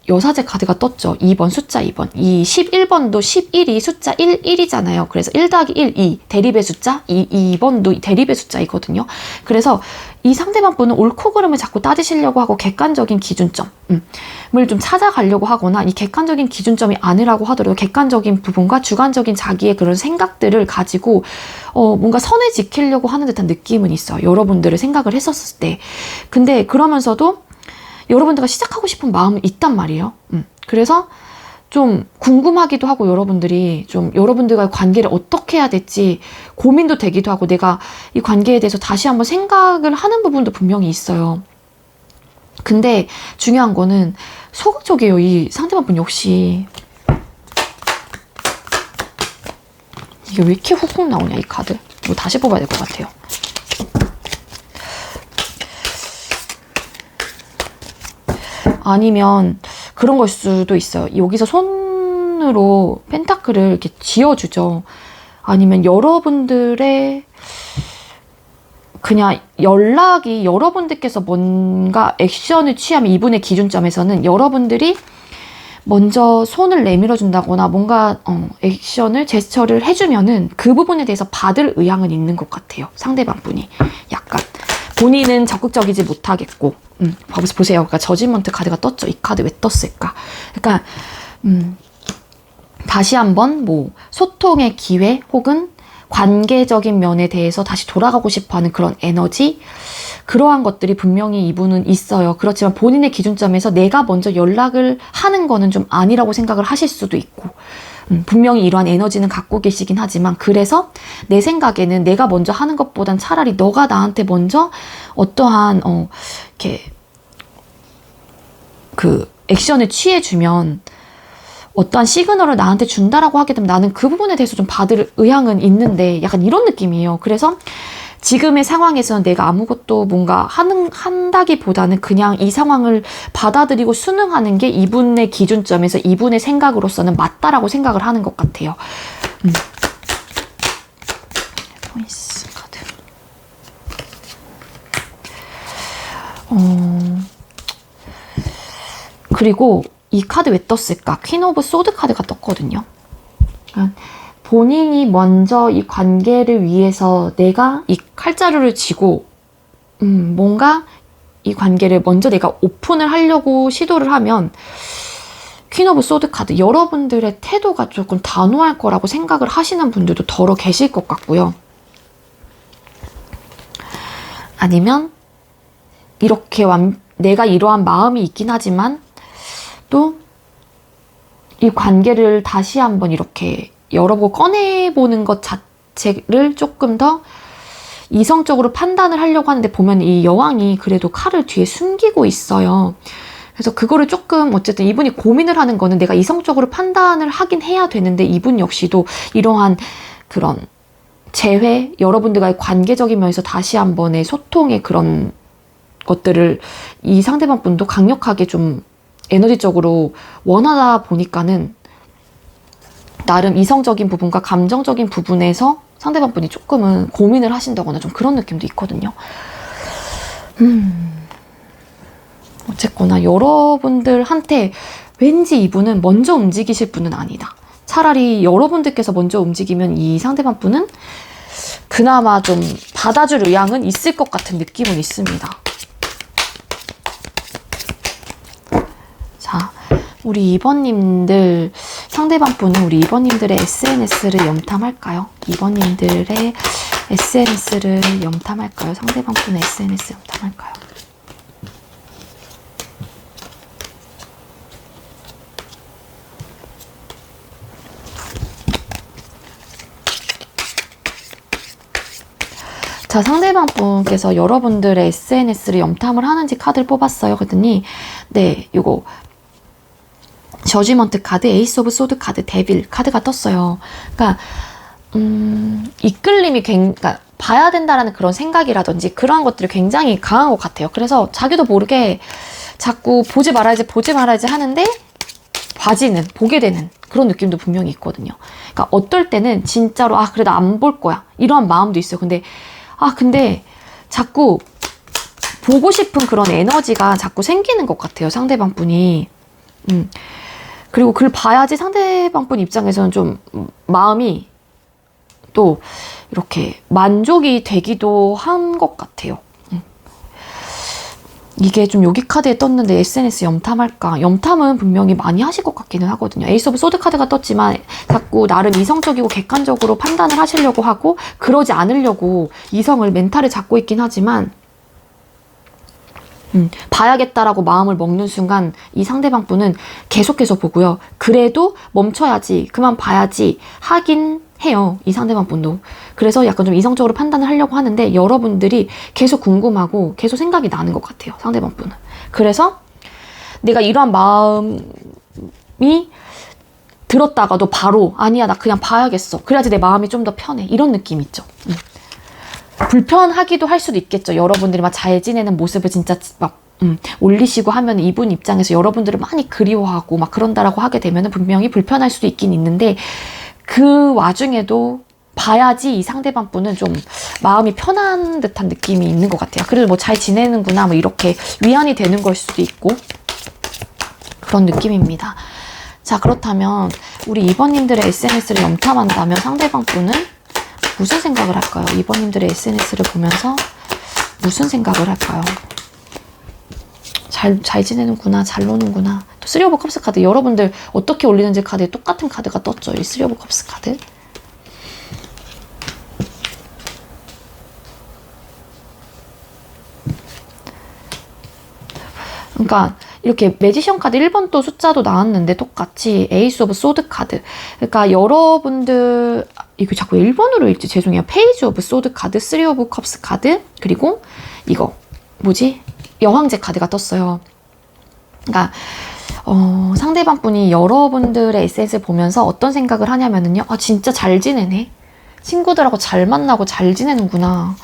A: 여사제 카드가 떴죠. 2번, 숫자 2번. 이 11번도 11이 숫자 1이잖아요. 그래서 1 더하기 1, 2. 대립의 숫자, 2번도 대립의 숫자이거든요. 그래서 이 상대방 분은 옳고 그름을 자꾸 따지시려고 하고 객관적인 기준점을 좀 찾아가려고 하거나 이 객관적인 기준점이 아니라고 하더라도 객관적인 부분과 주관적인 자기의 그런 생각들을 가지고 뭔가 선을 지키려고 하는 듯한 느낌은 있어요. 여러분들을 생각을 했었을 때. 근데 그러면서도 여러분들과 시작하고 싶은 마음은 있단 말이에요. 그래서 좀 궁금하기도 하고 여러분들이 좀 여러분들과의 관계를 어떻게 해야 될지 고민도 되기도 하고 내가 이 관계에 대해서 다시 한번 생각을 하는 부분도 분명히 있어요. 근데 중요한 거는 소극적이에요. 이 상대방 분 역시. 이게 왜 이렇게 훅훅 나오냐 이 카드. 이거 다시 뽑아야 될 것 같아요. 아니면 그런 걸 수도 있어요. 여기서 손으로 펜타클을 이렇게 쥐어주죠. 아니면 여러분들의 그냥 연락이 여러분들께서 뭔가 액션을 취하면 이분의 기준점에서는 여러분들이 먼저 손을 내밀어 준다거나 뭔가 액션을 제스처를 해주면은 그 부분에 대해서 받을 의향은 있는 것 같아요. 상대방 분이 약간 본인은 적극적이지 못하겠고 보세요. 그러니까 저지먼트 카드가 떴죠. 이 카드 왜 떴을까? 그러니까 다시 한번 뭐 소통의 기회 혹은 관계적인 면에 대해서 다시 돌아가고 싶어하는 그런 에너지, 그러한 것들이 분명히 이분은 있어요. 그렇지만 본인의 기준점에서 내가 먼저 연락을 하는 거는 좀 아니라고 생각을 하실 수도 있고 분명히 이러한 에너지는 갖고 계시긴 하지만 그래서 내 생각에는 내가 먼저 하는 것보단 차라리 너가 나한테 먼저 어떠한 이렇게 그 액션을 취해주면 어떠한 시그널을 나한테 준다라고 하게 되면 나는 그 부분에 대해서 좀 받을 의향은 있는데 약간 이런 느낌이에요. 그래서 지금의 상황에서는 내가 아무것도 뭔가 한다기보다는 그냥 이 상황을 받아들이고 순응하는 게 이분의 기준점에서 이분의 생각으로서는 맞다라고 생각을 하는 것 같아요. 포인트 카드. 그리고 이 카드 왜 떴을까? 퀸 오브 소드 카드가 떴거든요. 본인이 먼저 이 관계를 위해서 내가 이 칼자루를 쥐고 뭔가 이 관계를 먼저 내가 오픈을 하려고 시도를 하면 퀸 오브 소드 카드, 여러분들의 태도가 조금 단호할 거라고 생각을 하시는 분들도 더러 계실 것 같고요. 아니면 이렇게 내가 이러한 마음이 있긴 하지만 또 이 관계를 다시 한번 이렇게 열어보고 꺼내보는 것 자체를 조금 더 이성적으로 판단을 하려고 하는데 보면 이 여왕이 그래도 칼을 뒤에 숨기고 있어요. 그래서 그거를 조금 어쨌든 이분이 고민을 하는 거는 내가 이성적으로 판단을 하긴 해야 되는데 이분 역시도 이러한 그런 재회, 여러분들과의 관계적인 면에서 다시 한번의 소통의 그런 것들을 이 상대방 분도 강력하게 좀 에너지적으로 원하다 보니까는 나름 이성적인 부분과 감정적인 부분에서 상대방 분이 조금은 고민을 하신다거나 좀 그런 느낌도 있거든요. 어쨌거나 여러분들한테 왠지 이분은 먼저 움직이실 분은 아니다. 차라리 여러분들께서 먼저 움직이면 이 상대방 분은 그나마 좀 받아줄 의향은 있을 것 같은 느낌은 있습니다. 자, 우리 2번님들, 상대방 분은 우리 2번님들의 SNS를 염탐할까요? 2번님들의 SNS를 염탐할까요? 상대방 분의 SNS 염탐할까요? 자, 상대방 분께서 여러분들의 SNS를 염탐을 하는지 카드를 뽑았어요. 그랬더니 네, 요거 저지먼트 카드, 에이스 오브 소드 카드, 데빌 카드가 떴어요. 그러니까 이끌림이 그러니까 봐야 된다라는 그런 생각이라든지 그러한 것들이 굉장히 강한 것 같아요. 그래서 자기도 모르게 자꾸 보지 말아야지 하는데 봐지는, 보게 되는 그런 느낌도 분명히 있거든요. 그러니까 어떨 때는 진짜로 그래도 안 볼 거야 이러한 마음도 있어요. 근데 자꾸 보고 싶은 그런 에너지가 자꾸 생기는 것 같아요. 상대방 분이. 그리고 그걸 봐야지 상대방분 입장에서는 좀 마음이 또 이렇게 만족이 되기도 한 것 같아요. 이게 좀 여기 카드에 떴는데 SNS 염탐할까? 염탐은 분명히 많이 하실 것 같기는 하거든요. 에이스 오브 소드 카드가 떴지만 자꾸 나름 이성적이고 객관적으로 판단을 하시려고 하고 그러지 않으려고 이성을 멘탈을 잡고 있긴 하지만 봐야겠다라고 마음을 먹는 순간 이 상대방 분은 계속해서 보고요. 그래도 멈춰야지, 그만 봐야지 하긴 해요. 이 상대방 분도. 그래서 약간 좀 이성적으로 판단을 하려고 하는데 여러분들이 계속 궁금하고 계속 생각이 나는 것 같아요. 상대방 분은. 그래서 내가 이러한 마음이 들었다가도 바로 아니야, 나 그냥 봐야겠어. 그래야지 내 마음이 좀 더 편해. 이런 느낌 있죠. 불편하기도 할 수도 있겠죠. 여러분들이 막 잘 지내는 모습을 진짜 막 올리시고 하면 이분 입장에서 여러분들을 많이 그리워하고 막 그런다라고 하게 되면 분명히 불편할 수도 있긴 있는데 그 와중에도 봐야지 이 상대방 분은 좀 마음이 편한 듯한 느낌이 있는 것 같아요. 그래도 뭐 잘 지내는구나 뭐 이렇게 위안이 되는 걸 수도 있고 그런 느낌입니다. 자, 그렇다면 우리 2번님들의 SNS를 염탐한다면 상대방 분은 무슨 생각을 할까요? 2번님들의 SNS를 보면서 무슨 생각을 할까요? 잘 지내는구나, 잘 노는구나. 또 3 오브 컵스 카드, 여러분들 어떻게 올리는지 카드에 똑같은 카드가 떴죠. 이 3 오브 컵스 카드. 그러니까 이렇게 매지션 카드 1번도 숫자도 나왔는데 똑같이 에이스 오브 소드 카드. 그러니까 여러분들 이거 자꾸 1번으로 읽지 죄송해요. 페이지 오브 소드 카드, 3 오브 컵스 카드, 그리고 이거 뭐지? 여왕제 카드가 떴어요. 그러니까 상대방 분이 여러분들의 SNS를 보면서 어떤 생각을 하냐면은요. 아, 진짜 잘 지내네. 친구들하고 잘 만나고 잘 지내는구나.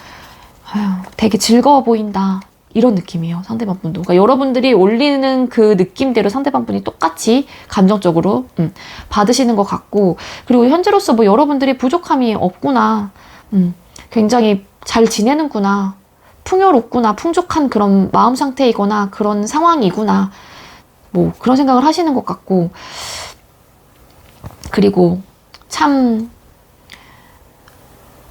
A: 아유, 되게 즐거워 보인다. 이런 느낌이에요. 상대방 분도. 그러니까 여러분들이 올리는 그 느낌대로 상대방 분이 똑같이 감정적으로 받으시는 것 같고, 그리고 현재로서 뭐 여러분들이 부족함이 없구나. 굉장히 잘 지내는구나. 풍요롭구나. 풍족한 그런 마음 상태이거나 그런 상황이구나. 뭐 그런 생각을 하시는 것 같고, 그리고 참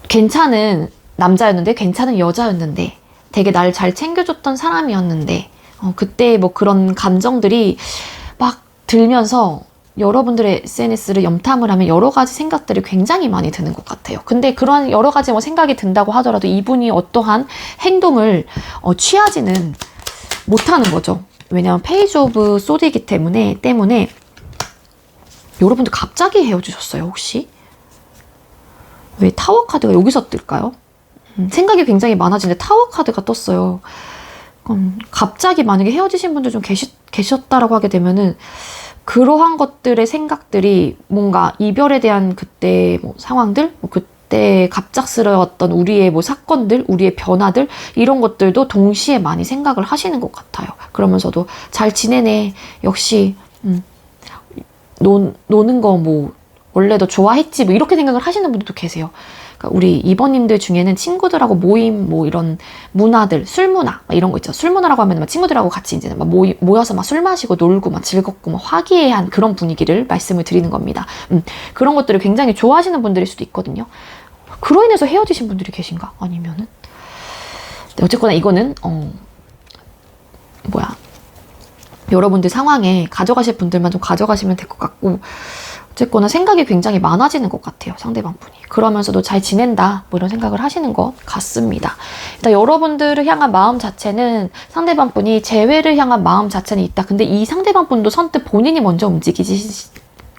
A: 괜찮은 남자였는데 괜찮은 여자였는데 되게 날 잘 챙겨줬던 사람이었는데 그때 뭐 그런 감정들이 막 들면서 여러분들의 SNS를 염탐을 하면 여러 가지 생각들이 굉장히 많이 드는 것 같아요. 근데 그러한 여러 가지 뭐 생각이 든다고 하더라도 이분이 어떠한 행동을 취하지는 못하는 거죠. 왜냐하면 페이지 오브 소드이기 때문에 여러분들 갑자기 헤어지셨어요, 혹시? 왜 타워 카드가 여기서 뜰까요? 생각이 굉장히 많아지는데 타워 카드가 떴어요. 갑자기 만약에 헤어지신 분들 좀 계셨다라고 하게 되면은 그러한 것들의 생각들이 뭔가 이별에 대한 그때 뭐 상황들, 뭐 그때 갑작스러웠던 우리의 뭐 사건들, 우리의 변화들 이런 것들도 동시에 많이 생각을 하시는 것 같아요. 그러면서도 잘 지내네. 역시 노는 거 뭐 원래도 좋아했지 뭐 이렇게 생각을 하시는 분들도 계세요. 그러니까 우리 2번님들 중에는 친구들하고 모임 뭐 이런 문화들, 술문화 이런 거 있죠. 술문화라고 하면 막 친구들하고 같이 이제 막 모여서 막 술 마시고 놀고 막 즐겁고 막 화기애애한 그런 분위기를 말씀을 드리는 겁니다. 그런 것들을 굉장히 좋아하시는 분들일 수도 있거든요. 그로 인해서 헤어지신 분들이 계신가? 아니면은 네, 어쨌거나 이거는 여러분들 상황에 가져가실 분들만 좀 가져가시면 될 것 같고, 어쨌거나 생각이 굉장히 많아지는 것 같아요, 상대방 분이. 그러면서도 잘 지낸다 뭐 이런 생각을 하시는 것 같습니다. 일단 여러분들을 향한 마음 자체는 상대방 분이 재회를 향한 마음 자체는 있다. 근데 이 상대방 분도 선뜻 본인이 먼저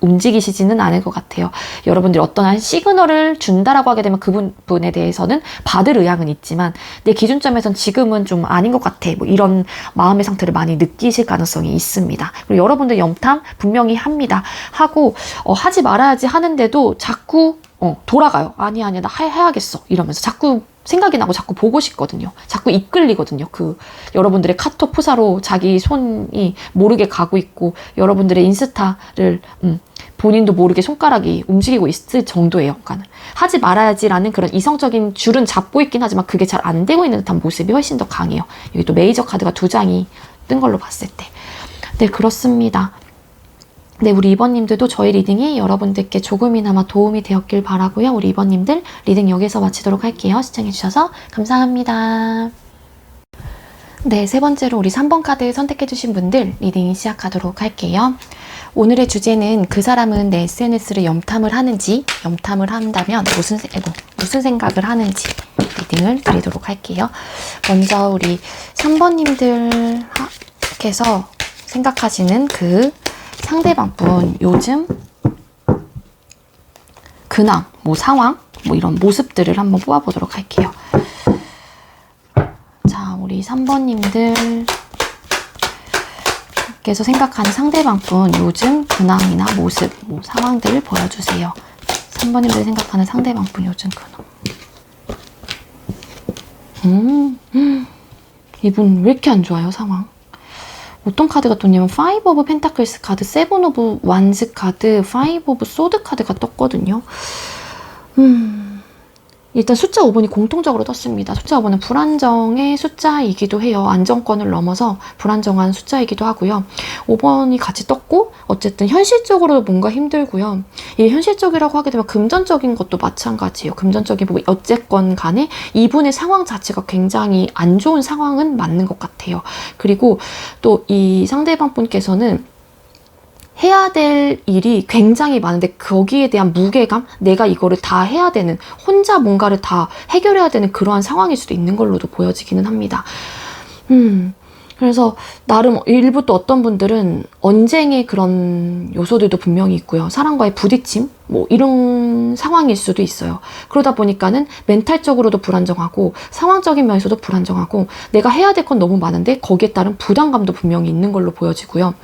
A: 움직이시지는 않을 것 같아요. 여러분들이 어떤 한 시그널을 준다라고 하게 되면 그분에 대해서는 받을 의향은 있지만 내 기준점에선 지금은 좀 아닌 것 같아. 뭐 이런 마음의 상태를 많이 느끼실 가능성이 있습니다. 그리고 여러분들 염탐 분명히 합니다. 하고 하지 말아야지 하는데도 자꾸 돌아가요. 아니야 나 해야겠어 이러면서 자꾸 생각이 나고 자꾸 보고 싶거든요. 자꾸 이끌리거든요. 여러분들의 카톡 프사로 자기 손이 모르게 가고 있고 여러분들의 인스타를 본인도 모르게 손가락이 움직이고 있을 정도예요. 그러니까 하지 말아야지라는 그런 이성적인 줄은 잡고 있긴 하지만 그게 잘 안 되고 있는 듯한 모습이 훨씬 더 강해요. 여기 또 메이저 카드가 2장이 뜬 걸로 봤을 때. 네, 그렇습니다. 네, 우리 2번님들도 저희 리딩이 여러분들께 조금이나마 도움이 되었길 바라고요. 우리 2번님들 리딩 여기서 마치도록 할게요. 시청해주셔서 감사합니다. 네, 세 번째로 우리 3번 카드 선택해주신 분들 리딩 시작하도록 할게요. 오늘의 주제는 그 사람은 내 SNS를 염탐을 하는지, 염탐을 한다면 무슨 생각을 하는지 리딩을 드리도록 할게요. 먼저 우리 3번님들께서 생각하시는 그 상대방분 요즘 근황, 뭐 상황, 뭐 이런 모습들을 한번 뽑아보도록 할게요. 자, 우리 3번님들께서 생각하는 상대방분 요즘 근황이나 모습, 뭐 상황들을 보여주세요. 3번님들이 생각하는 상대방분 요즘 근황. 이분 왜 이렇게 안 좋아요, 상황? 어떤 카드가 떴냐면 5 오브 펜타클스 카드, 7 오브 완즈 카드, 5 오브 소드 카드가 떴거든요. 일단 숫자 5번이 공통적으로 떴습니다. 숫자 5번은 불안정의 숫자이기도 해요. 안정권을 넘어서 불안정한 숫자이기도 하고요. 5번이 같이 떴고 어쨌든 현실적으로 뭔가 힘들고요. 이 현실적이라고 하게 되면 금전적인 것도 마찬가지예요. 금전적인 부분 어쨌건 간에 이분의 상황 자체가 굉장히 안 좋은 상황은 맞는 것 같아요. 그리고 또 이 상대방 분께서는 해야 될 일이 굉장히 많은데 거기에 대한 무게감, 내가 이거를 다 해야 되는, 혼자 뭔가를 다 해결해야 되는 그러한 상황일 수도 있는 걸로도 보여지기는 합니다. 그래서 나름 일부 또 어떤 분들은 언쟁의 그런 요소들도 분명히 있고요. 사람과의 부딪힘, 뭐 이런 상황일 수도 있어요. 그러다 보니까는 멘탈적으로도 불안정하고 상황적인 면에서도 불안정하고 내가 해야 될 건 너무 많은데 거기에 따른 부담감도 분명히 있는 걸로 보여지고요.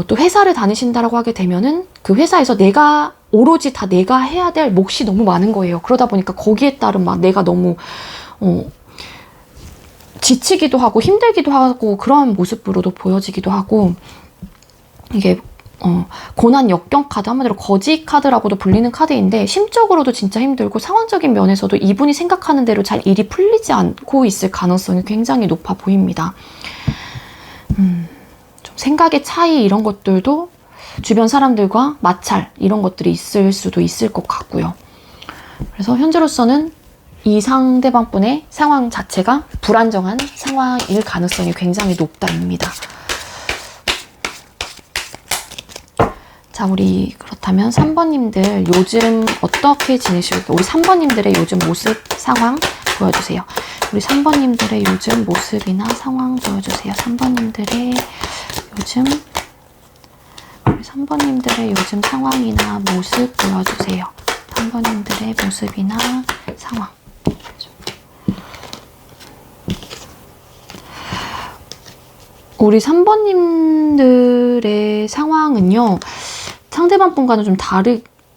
A: 또 회사를 다니신다라고 하게 되면은 그 회사에서 오로지 다 내가 해야 될 몫이 너무 많은 거예요. 그러다 보니까 거기에 따른 막 내가 너무 지치기도 하고 힘들기도 하고 그런 모습으로도 보여지기도 하고 이게 고난 역경 카드, 한마디로 거지 카드라고도 불리는 카드인데 심적으로도 진짜 힘들고 상황적인 면에서도 이분이 생각하는 대로 잘 일이 풀리지 않고 있을 가능성이 굉장히 높아 보입니다. 생각의 차이 이런 것들도 주변 사람들과 마찰 이런 것들이 있을 수도 있을 것 같고요. 그래서 현재로서는 이 상대방 분의 상황 자체가 불안정한 상황일 가능성이 굉장히 높다입니다. 자, 우리 그렇다면 3번님들 요즘 어떻게 지내실까? 우리 3번님들의 요즘 모습, 상황 보여주세요. 우리 3번님들의 요즘 모습이나 상황 보여주세요. 3번님들의 요즘 상황이나 모습 보여주세요. 3번님들의 모습이나 상황. 우리 3번님들의 상황은요, 상대방 분과는 좀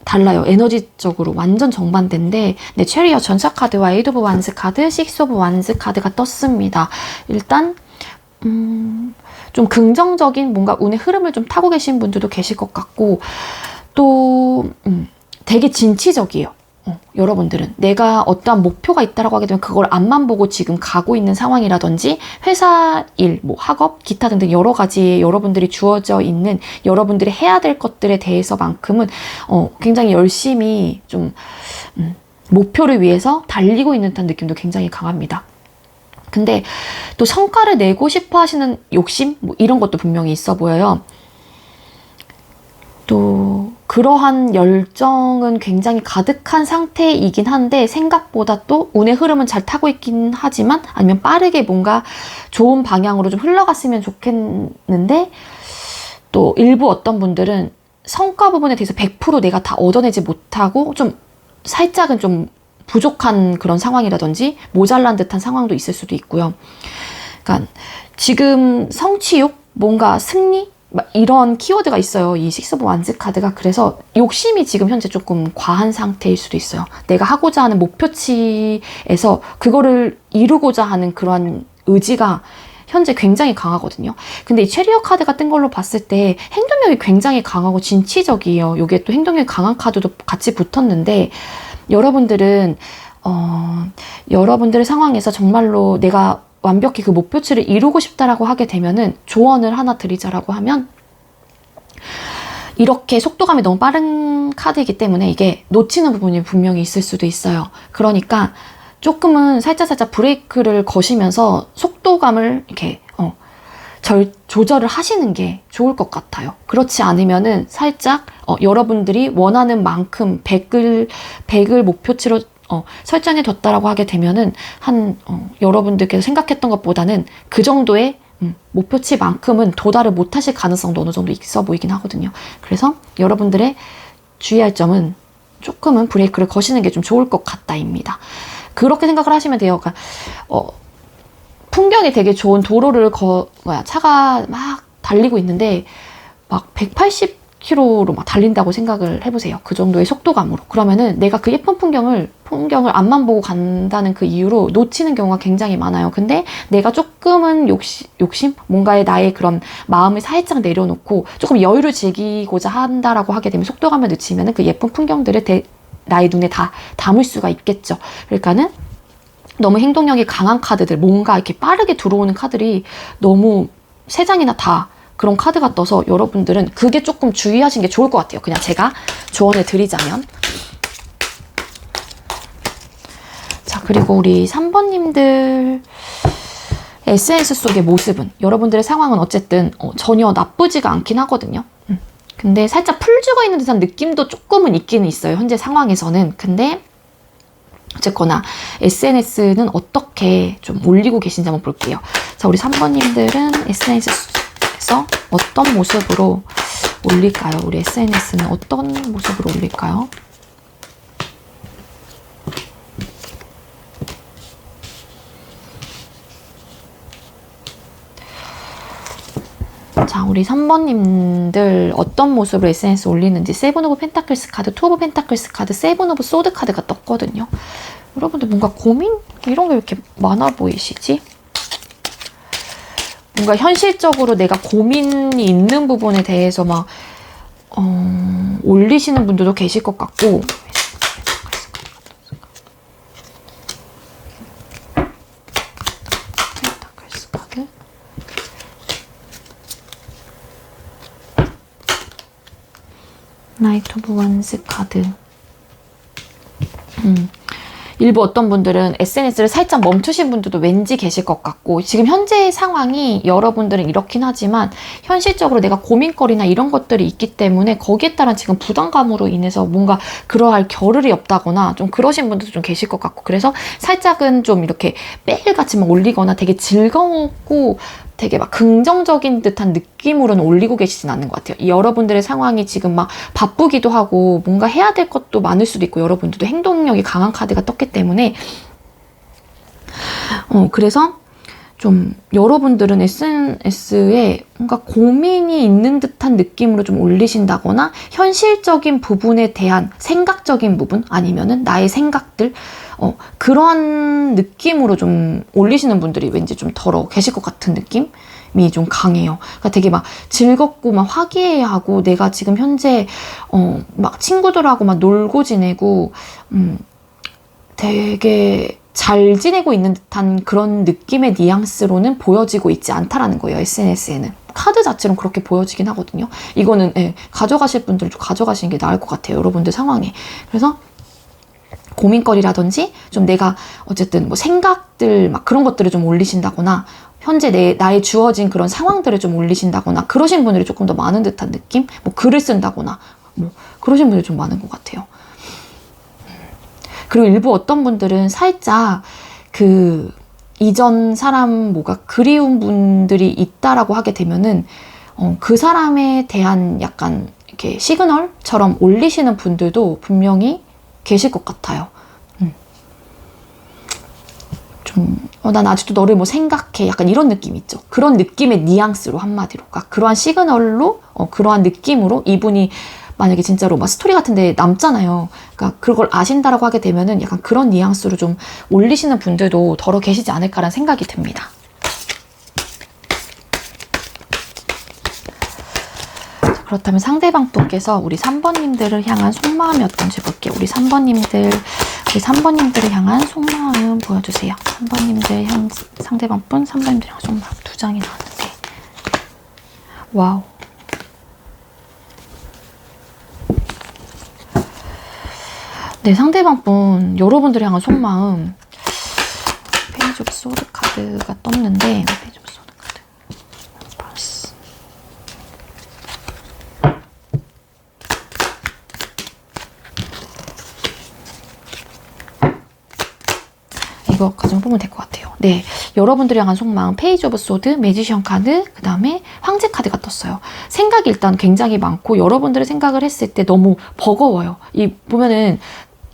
A: 달라요. 에너지적으로 완전 정반대인데, 네, 체리어 전사 카드와 8 오브 완즈 카드, 6 오브 완즈 카드가 떴습니다. 일단 좀 긍정적인 뭔가 운의 흐름을 좀 타고 계신 분들도 계실 것 같고, 또 되게 진취적이에요. 여러분들은 내가 어떠한 목표가 있다라고 하게 되면 그걸 앞만 보고 지금 가고 있는 상황이라든지 회사 일, 뭐 학업, 기타 등등 여러 가지 여러분들이 주어져 있는 여러분들이 해야 될 것들에 대해서만큼은 굉장히 열심히 좀 목표를 위해서 달리고 있는 듯한 느낌도 굉장히 강합니다. 근데 또 성과를 내고 싶어 하시는 욕심? 뭐 이런 것도 분명히 있어 보여요. 또 그러한 열정은 굉장히 가득한 상태이긴 한데 생각보다 또 운의 흐름은 잘 타고 있긴 하지만 아니면 빠르게 뭔가 좋은 방향으로 좀 흘러갔으면 좋겠는데 또 일부 어떤 분들은 성과 부분에 대해서 100% 내가 다 얻어내지 못하고 좀 살짝은 좀 부족한 그런 상황이라든지 모자란 듯한 상황도 있을 수도 있고요. 그러니까 지금 성취욕, 뭔가 승리 이런 키워드가 있어요. 이 6 오브 완즈 카드가. 그래서 욕심이 지금 현재 조금 과한 상태일 수도 있어요. 내가 하고자 하는 목표치에서 그거를 이루고자 하는 그런 의지가 현재 굉장히 강하거든요. 근데 이 체리어 카드가 뜬 걸로 봤을 때 행동력이 굉장히 강하고 진취적이에요. 이게 또 행동력이 강한 카드도 같이 붙었는데 여러분들은 여러분들의 상황에서 정말로 내가 완벽히 그 목표치를 이루고 싶다라고 하게 되면은 조언을 하나 드리자라고 하면 이렇게 속도감이 너무 빠른 카드이기 때문에 이게 놓치는 부분이 분명히 있을 수도 있어요. 그러니까 조금은 살짝 브레이크를 거시면서 속도감을 이렇게 조절을 하시는 게 좋을 것 같아요. 그렇지 않으면은 살짝 여러분들이 원하는 만큼 100을 목표치로 설정해 뒀다라고 하게 되면은 여러분들께서 생각했던 것보다는 그 정도의 목표치만큼은 도달을 못하실 가능성도 어느 정도 있어 보이긴 하거든요. 그래서 여러분들의 주의할 점은 조금은 브레이크를 거시는 게 좀 좋을 것 같다입니다. 그렇게 생각을 하시면 돼요. 그러니까 풍경이 되게 좋은 도로를 차가 막 달리고 있는데 막 180km로 막 달린다고 생각을 해보세요. 그 정도의 속도감으로. 그러면은 내가 그 예쁜 풍경을 앞만 보고 간다는 그 이유로 놓치는 경우가 굉장히 많아요. 근데 내가 조금은 욕심? 뭔가에 나의 그런 마음을 살짝 내려놓고 조금 여유를 즐기고자 한다라고 하게 되면 속도감을 늦추면은 그 예쁜 풍경들을 나의 눈에 다 담을 수가 있겠죠. 그러니까는 너무 행동력이 강한 카드들, 뭔가 이렇게 빠르게 들어오는 카드들이 너무 3장이나 다 그런 카드가 떠서 여러분들은 그게 조금 주의하시는 게 좋을 것 같아요. 그냥 제가 조언을 드리자면. 자, 그리고 우리 3번님들 SNS 속의 모습은, 여러분들의 상황은 어쨌든 전혀 나쁘지가 않긴 하거든요. 근데 살짝 풀 죽어 있는 듯한 느낌도 조금은 있기는 있어요. 현재 상황에서는. 근데 어쨌거나 SNS는 어떻게 좀 올리고 계신지 한번 볼게요. 자, 우리 3번님들은 SNS에서 어떤 모습으로 올릴까요? 우리 SNS는 어떤 모습으로 올릴까요? 자, 우리 3번님들 어떤 모습으로 SNS 올리는지 세븐 오브 펜타클스 카드, 투 오브 펜타클스 카드, 세븐 오브 소드 카드가 떴거든요. 여러분들 뭔가 고민? 이런 게 왜 이렇게 많아 보이시지? 뭔가 현실적으로 내가 고민이 있는 부분에 대해서 막 올리시는 분들도 계실 것 같고, 펜타클스 카드, 나이트 오브 원스 카드. 일부 어떤 분들은 SNS를 살짝 멈추신 분들도 왠지 계실 것 같고, 지금 현재의 상황이 여러분들은 이렇긴 하지만 현실적으로 내가 고민거리나 이런 것들이 있기 때문에 거기에 따른 지금 부담감으로 인해서 뭔가 그러할 겨를이 없다거나 좀 그러신 분들도 좀 계실 것 같고, 그래서 살짝은 좀 이렇게 매일같이 막 올리거나 되게 즐거웠고 되게 막 긍정적인 듯한 느낌으로는 올리고 계시진 않는 것 같아요. 여러분들의 상황이 지금 막 바쁘기도 하고 뭔가 해야 될 것도 많을 수도 있고, 여러분들도 행동력이 강한 카드가 떴기 때문에 그래서 좀 여러분들은 SNS에 뭔가 고민이 있는 듯한 느낌으로 좀 올리신다거나 현실적인 부분에 대한 생각적인 부분, 아니면은 나의 생각들, 그런 느낌으로 좀 올리시는 분들이 왠지 좀 덜어 계실 것 같은 느낌이 좀 강해요. 그러니까 되게 막 즐겁고 막 화기애애하고 내가 지금 현재 막 친구들하고 막 놀고 지내고 되게 잘 지내고 있는 듯한 그런 느낌의 뉘앙스로는 보여지고 있지 않다라는 거예요. SNS에는. 카드 자체로 그렇게 보여지긴 하거든요. 이거는 가져가실 분들은 좀 가져가시는 게 나을 것 같아요. 여러분들 상황에. 그래서 고민거리라든지 좀 내가 어쨌든 뭐 생각들 막 그런 것들을 좀 올리신다거나, 현재 나의 주어진 그런 상황들을 좀 올리신다거나, 그러신 분들이 조금 더 많은 듯한 느낌? 뭐 글을 쓴다거나 뭐 그러신 분들이 좀 많은 것 같아요. 그리고 일부 어떤 분들은 살짝 그 이전 사람 뭐가 그리운 분들이 있다라고 하게 되면은 그 사람에 대한 약간 이렇게 시그널처럼 올리시는 분들도 분명히 계실 것 같아요. 난 아직도 너를 뭐 생각해. 약간 이런 느낌 있죠. 그런 느낌의 뉘앙스로, 한마디로. 그러니까 그러한 시그널로, 그러한 느낌으로 이분이 만약에 진짜로 막 스토리 같은 데 남잖아요. 그러니까 그걸 아신다라고 하게 되면은 약간 그런 뉘앙스로 좀 올리시는 분들도 덜어 계시지 않을까라는 생각이 듭니다. 자, 그렇다면 상대방 분께서 우리 3번님들을 향한 속마음이 어떤지 볼게요. 우리 3번님들을 향한 속마음 보여주세요. 3번님들 상대방 분, 3번님들 향한 속마음 2장이 나왔는데, 와우. 네, 상대방 분 여러분들을 향한 속마음 페이지 오브 소드 카드가 떴는데 페이지 오브 소드 카드 파스. 이거 가지고 보면 될 것 같아요. 네, 여러분들이 향한 속마음 페이지 오브 소드, 매지션 카드, 그 다음에 황제 카드가 떴어요. 생각이 일단 굉장히 많고 여러분들의 생각을 했을 때 너무 버거워요. 이 보면은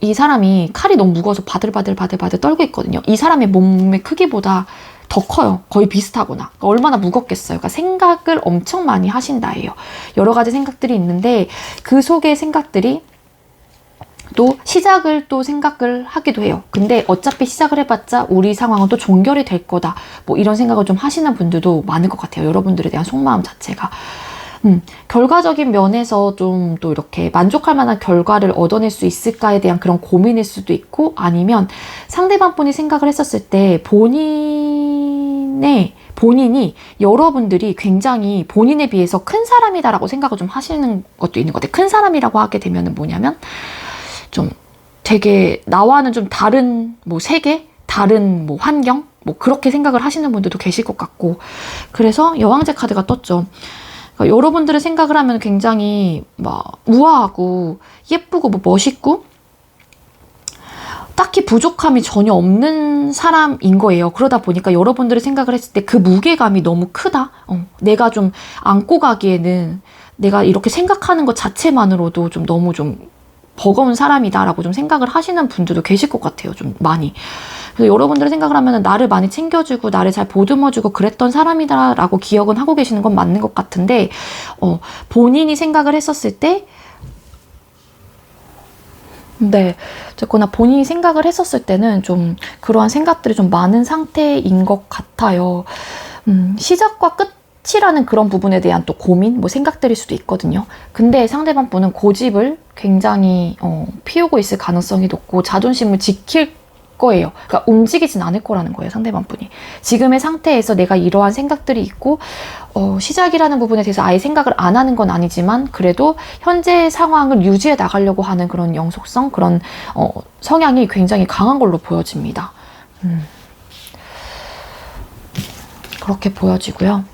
A: 이 사람이 칼이 너무 무거워서 바들바들 떨고 있거든요. 이 사람의 몸의 크기보다 더 커요. 거의 비슷하거나. 그러니까 얼마나 무겁겠어요. 그러니까 생각을 엄청 많이 하신다예요. 여러 가지 생각들이 있는데 그 속의 생각들이 또 시작을 또 생각을 하기도 해요. 근데 어차피 시작을 해봤자 우리 상황은 또 종결이 될 거다. 뭐 이런 생각을 좀 하시는 분들도 많을 것 같아요. 여러분들에 대한 속마음 자체가. 결과적인 면에서 좀 또 이렇게 만족할 만한 결과를 얻어낼 수 있을까에 대한 그런 고민일 수도 있고, 아니면 상대방 분이 생각을 했었을 때 본인이 여러분들이 굉장히 본인에 비해서 큰 사람이다라고 생각을 좀 하시는 것도 있는 것 같아요. 큰 사람이라고 하게 되면은 뭐냐면 좀 되게 나와는 좀 다른 뭐 세계, 다른 뭐 환경, 뭐 그렇게 생각을 하시는 분들도 계실 것 같고, 그래서 여왕제 카드가 떴죠. 그러니까 여러분들의 생각을 하면 굉장히 막 우아하고 예쁘고 뭐 멋있고 딱히 부족함이 전혀 없는 사람인 거예요. 그러다 보니까 여러분들의 생각을 했을 때 그 무게감이 너무 크다. 내가 좀 안고 가기에는 내가 이렇게 생각하는 것 자체만으로도 좀 너무 좀 버거운 사람이다라고 좀 생각을 하시는 분들도 계실 것 같아요. 좀 많이. 그래서 여러분들의 생각을 하면 나를 많이 챙겨주고 나를 잘 보듬어주고 그랬던 사람이다라고 기억은 하고 계시는 건 맞는 것 같은데, 본인이 생각을 했었을 때, 네, 어쨌거나 본인이 생각을 했었을 때는 좀 그러한 생각들이 좀 많은 상태인 것 같아요. 시작과 끝이라는 그런 부분에 대한 또 고민, 뭐 생각들일 수도 있거든요. 근데 상대방 분은 고집을 굉장히 피우고 있을 가능성이 높고 자존심을 지킬 거예요. 그러니까 움직이진 않을 거라는 거예요, 상대방 분이. 지금의 상태에서 내가 이러한 생각들이 있고 시작이라는 부분에 대해서 아예 생각을 안 하는 건 아니지만 그래도 현재 상황을 유지해 나가려고 하는 그런 영속성, 그런 성향이 굉장히 강한 걸로 보여집니다. 그렇게 보여지고요.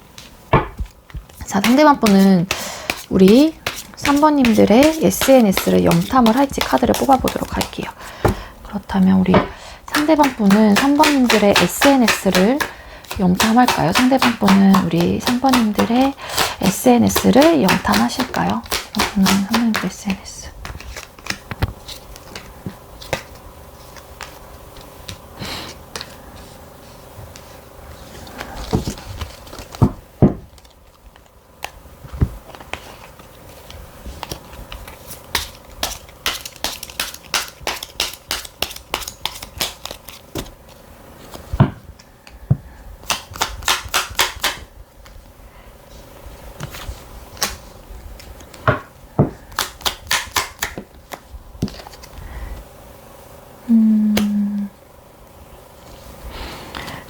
A: 자, 상대방 분은 우리 3번님들의 SNS를 염탐을 할지 카드를 뽑아보도록 할게요. 그렇다면 우리 상대방 분은 3번님들의 SNS를 염탐할까요? 상대방 분은 우리 3번님들의 SNS를 염탐하실까요? 3번님들 SNS.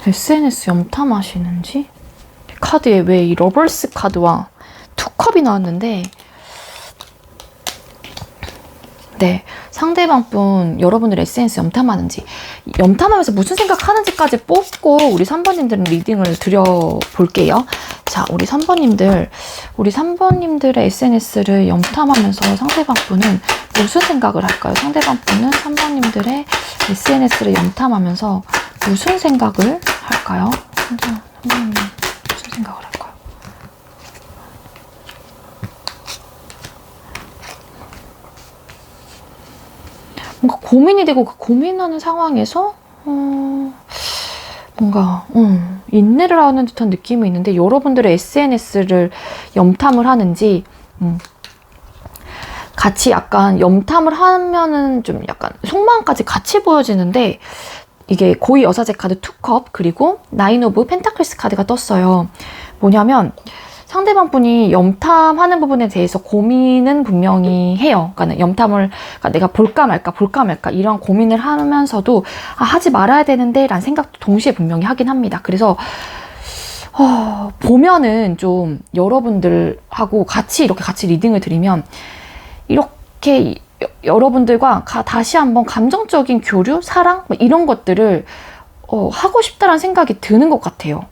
A: SNS 염탐하시는지? 카드에 왜 이 러버스 카드와 투컵이 나왔는데, 네, 상대방 분 여러분들 SNS 염탐하는지, 염탐하면서 무슨 생각하는지까지 뽑고 우리 3번님들은 리딩을 드려볼게요. 자, 우리 3번님들의 SNS를 염탐하면서 상대방 분은 무슨 생각을 할까요? 상대방 분은 3번님들의 SNS를 염탐하면서 무슨 생각을 할까요? 3번님 무슨 생각을 할까요? 뭔가 고민이 되고 그 고민하는 상황에서 뭔가 인내를 하는 듯한 느낌이 있는데, 여러분들의 SNS를 염탐을 하는지 같이 약간 염탐을 하면은 좀 약간 속마음까지 같이 보여지는데, 이게 고위 여사제 카드 2컵 그리고 9 오브 펜타클스 카드가 떴어요. 뭐냐면 상대방 분이 염탐하는 부분에 대해서 고민은 분명히 해요. 그러니까 염탐을 내가 볼까 말까 이런 고민을 하면서도 하지 말아야 되는데 라는 생각도 동시에 분명히 하긴 합니다. 그래서 보면은 좀 여러분들하고 같이 리딩을 드리면 이렇게 여러분들과 다시 한번 감정적인 교류, 사랑 뭐 이런 것들을 하고 싶다라는 생각이 드는 것 같아요.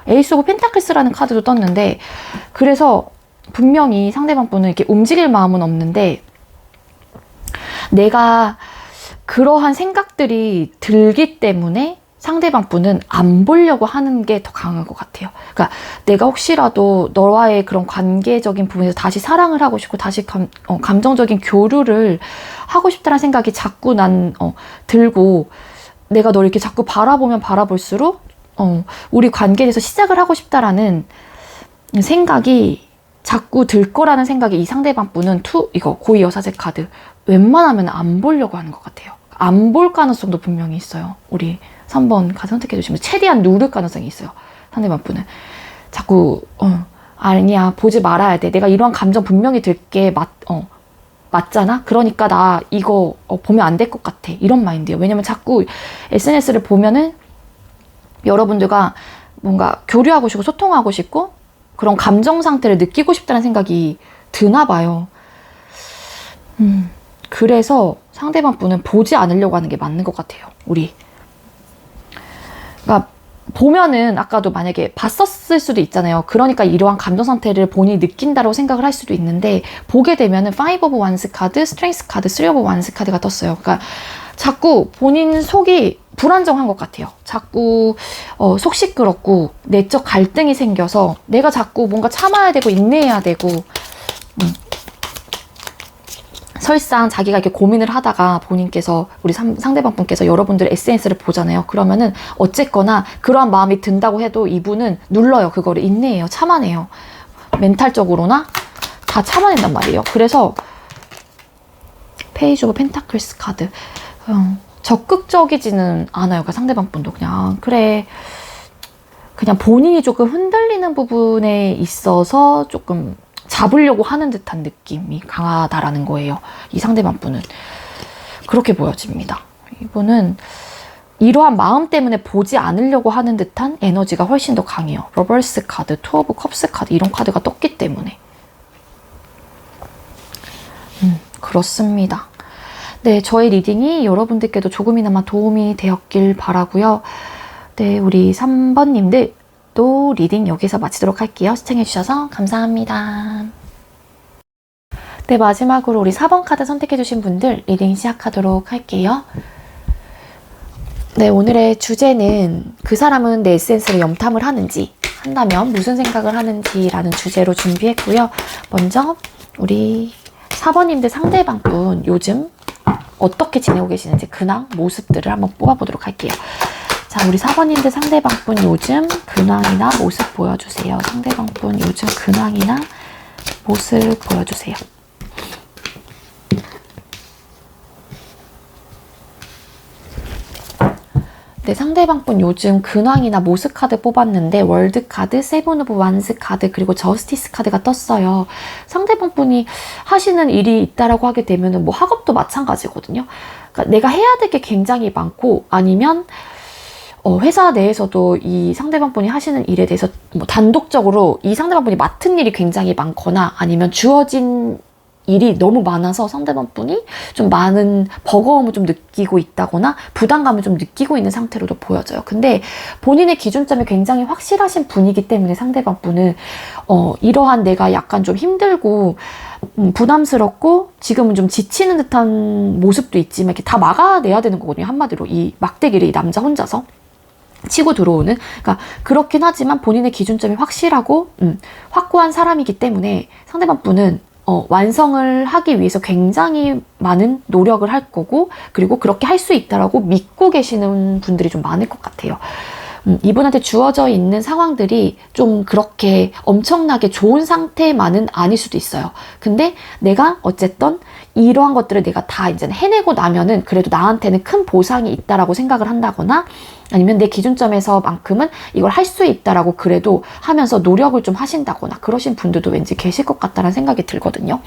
A: 에이스 오브 펜타클스라는 카드도 떴는데, 그래서 분명히 상대방 분은 이렇게 움직일 마음은 없는데 내가 그러한 생각들이 들기 때문에 상대방 분은 안 보려고 하는 게 더 강한 것 같아요. 그러니까 내가 혹시라도 너와의 그런 관계적인 부분에서 다시 사랑을 하고 싶고 다시 감정적인 교류를 하고 싶다는 생각이 자꾸 들고, 내가 너를 이렇게 자꾸 바라보면 바라볼수록 우리 관계에 대해서 시작을 하고 싶다라는 생각이 자꾸 들 거라는 생각이, 이 상대방 분은 이거 고위 여사제 카드 웬만하면 안 보려고 하는 것 같아요. 안 볼 가능성도 분명히 있어요. 우리 3번 카드 선택해 주시면 최대한 누를 가능성이 있어요. 상대방 분은 자꾸 아니야, 보지 말아야 돼, 내가 이런 감정 분명히 들게 맞잖아, 그러니까 나 이거 보면 안 될 것 같아, 이런 마인드예요. 왜냐면 자꾸 SNS를 보면은 여러분들과 뭔가 교류하고 싶고 소통하고 싶고 그런 감정 상태를 느끼고 싶다는 생각이 드나 봐요. 그래서 상대방 분은 보지 않으려고 하는 게 맞는 것 같아요. 그러니까 보면은 아까도 만약에 봤었을 수도 있잖아요. 그러니까 이러한 감정 상태를 본인이 느낀다고 생각을 할 수도 있는데, 보게 되면은 5 오브 원스 카드, 스트렝스 카드, 3 오브 원스 카드가 떴어요. 그러니까 자꾸 본인 속이 불안정한 것 같아요. 자꾸 속 시끄럽고 내적 갈등이 생겨서 내가 자꾸 뭔가 참아야 되고 인내해야 되고, 설상 자기가 이렇게 고민을 하다가 본인께서, 우리 상대방 분께서 여러분들의 SNS를 보잖아요. 그러면은 어쨌거나 그러한 마음이 든다고 해도 이분은 눌러요. 그거를 인내해요. 참아내요. 멘탈적으로나 다 참아낸단 말이에요. 그래서 페이지 오브 펜타클스 카드, 적극적이지는 않아요. 그러니까 상대방 분도 그냥 그냥 본인이 조금 흔들리는 부분에 있어서 조금 잡으려고 하는 듯한 느낌이 강하다라는 거예요. 이 상대방 분은 그렇게 보여집니다. 이분은 이러한 마음 때문에 보지 않으려고 하는 듯한 에너지가 훨씬 더 강해요. 러버스 카드, 투 오브 컵스 카드 이런 카드가 떴기 때문에. 그렇습니다. 네, 저의 리딩이 여러분들께도 조금이나마 도움이 되었길 바라고요. 네, 우리 3번님들 또 리딩 여기서 마치도록 할게요. 시청해주셔서 감사합니다. 네, 마지막으로 우리 4번 카드 선택해주신 분들 리딩 시작하도록 할게요. 네, 오늘의 주제는 그 사람은 내 에센스를 염탐을 하는지, 한다면 무슨 생각을 하는지라는 주제로 준비했고요. 먼저 우리 4번님들 상대방분 요즘 어떻게 지내고 계시는지 근황, 모습들을 한번 뽑아보도록 할게요. 자, 우리 4번님들 상대방분 요즘 근황이나 모습 보여주세요. 상대방분 요즘 근황이나 모습 보여주세요. 네, 상대방분 요즘 근황이나 모습 카드 뽑았는데 월드 카드, 세븐 오브 완스 카드, 그리고 저스티스 카드가 떴어요. 상대방분이 하시는 일이 있다라고 하게 되면은 뭐 학업도 마찬가지거든요. 그러니까 내가 해야 될 게 굉장히 많고, 아니면 회사 내에서도 이 상대방분이 하시는 일에 대해서 뭐 단독적으로 이 상대방분이 맡은 일이 굉장히 많거나, 아니면 주어진 일이 너무 많아서 상대방분이 좀 많은 버거움을 좀 느끼고 있다거나 부담감을 좀 느끼고 있는 상태로도 보여져요. 근데 본인의 기준점이 굉장히 확실하신 분이기 때문에 상대방분은 이러한 내가 약간 좀 힘들고 부담스럽고 지금은 좀 지치는 듯한 모습도 있지만 이렇게 다 막아내야 되는 거거든요. 한마디로 이 막대기를 이 남자 혼자서 치고 들어오는, 그러니까 그렇긴 하지만 본인의 기준점이 확실하고 확고한 사람이기 때문에 상대방 분은 완성을 하기 위해서 굉장히 많은 노력을 할 거고, 그리고 그렇게 할 수 있다라고 믿고 계시는 분들이 좀 많을 것 같아요. 이분한테 주어져 있는 상황들이 좀 그렇게 엄청나게 좋은 상태만은 아닐 수도 있어요. 근데 내가 어쨌든 이러한 것들을 내가 다 이제 해내고 나면은 그래도 나한테는 큰 보상이 있다라고 생각을 한다거나, 아니면 내 기준점에서만큼은 이걸 할 수 있다라고 그래도 하면서 노력을 좀 하신다거나 그러신 분들도 왠지 계실 것 같다는 생각이 들거든요.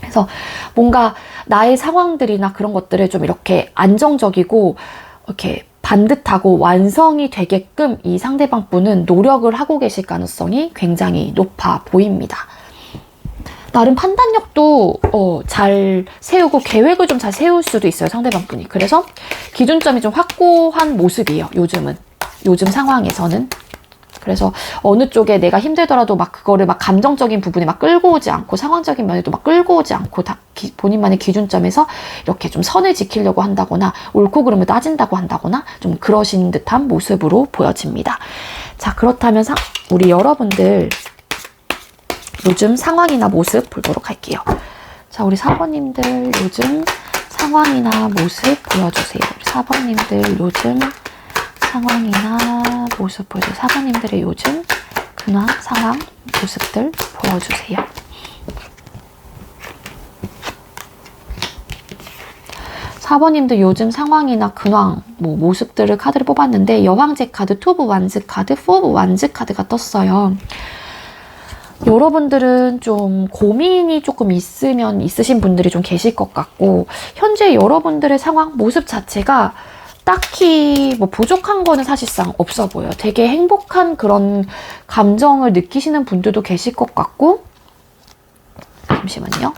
A: 그래서 뭔가 나의 상황들이나 그런 것들을 좀 이렇게 안정적이고 이렇게 반듯하고 완성이 되게끔 이 상대방 분은 노력을 하고 계실 가능성이 굉장히 높아 보입니다. 나름 판단력도 잘 세우고 계획을 좀 잘 세울 수도 있어요, 상대방 분이. 그래서 기준점이 좀 확고한 모습이에요, 요즘 상황에서는. 그래서 어느 쪽에 내가 힘들더라도 막 그거를 막 감정적인 부분에 막 끌고 오지 않고 상황적인 면에도 막 끌고 오지 않고 다 본인만의 기준점에서 이렇게 좀 선을 지키려고 한다거나 옳고 그름을 따진다고 한다거나 좀 그러신 듯한 모습으로 보여집니다. 자, 그렇다면 우리 여러분들 요즘 상황이나 모습 보도록 할게요. 자, 우리 4번님들 요즘 상황이나 모습 보여주세요. 우리 4번님들 요즘 상황이나 모습 보여주세요. 4번님들의 요즘 근황, 상황, 모습들 보여주세요. (4번님들) 요즘 상황이나 근황, 모습들을 카드를 뽑았는데 여왕제 카드, 투브 완즈 카드, 포브 완즈 카드가 떴어요. 여러분들은 좀 고민이 조금 있으신 분들이 좀 계실 것 같고, 현재 여러분들의 상황, 모습 자체가 딱히 부족한 거는 사실상 없어 보여요. 되게 행복한 그런 감정을 느끼시는 분들도 계실 것 같고, 잠시만요.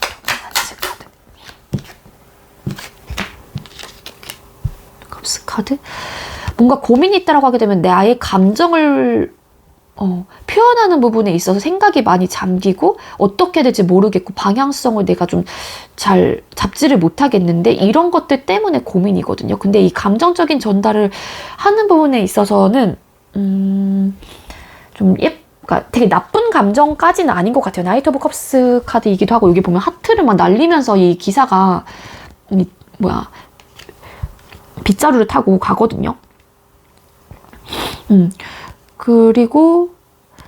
A: 컵스 카드. 뭔가 고민이 있다라고 하게 되면 내 아예 감정을 표현하는 부분에 있어서 생각이 많이 잠기고 어떻게 될지 모르겠고 방향성을 내가 좀 잘 잡지를 못하겠는데 이런 것들 때문에 고민이거든요. 근데 이 감정적인 전달을 하는 부분에 있어서는 그러니까 되게 나쁜 감정까지는 아닌 것 같아요. 나이트 오브 컵스 카드이기도 하고 여기 보면 하트를 막 날리면서 이 기사가 빗자루를 타고 가거든요. 그리고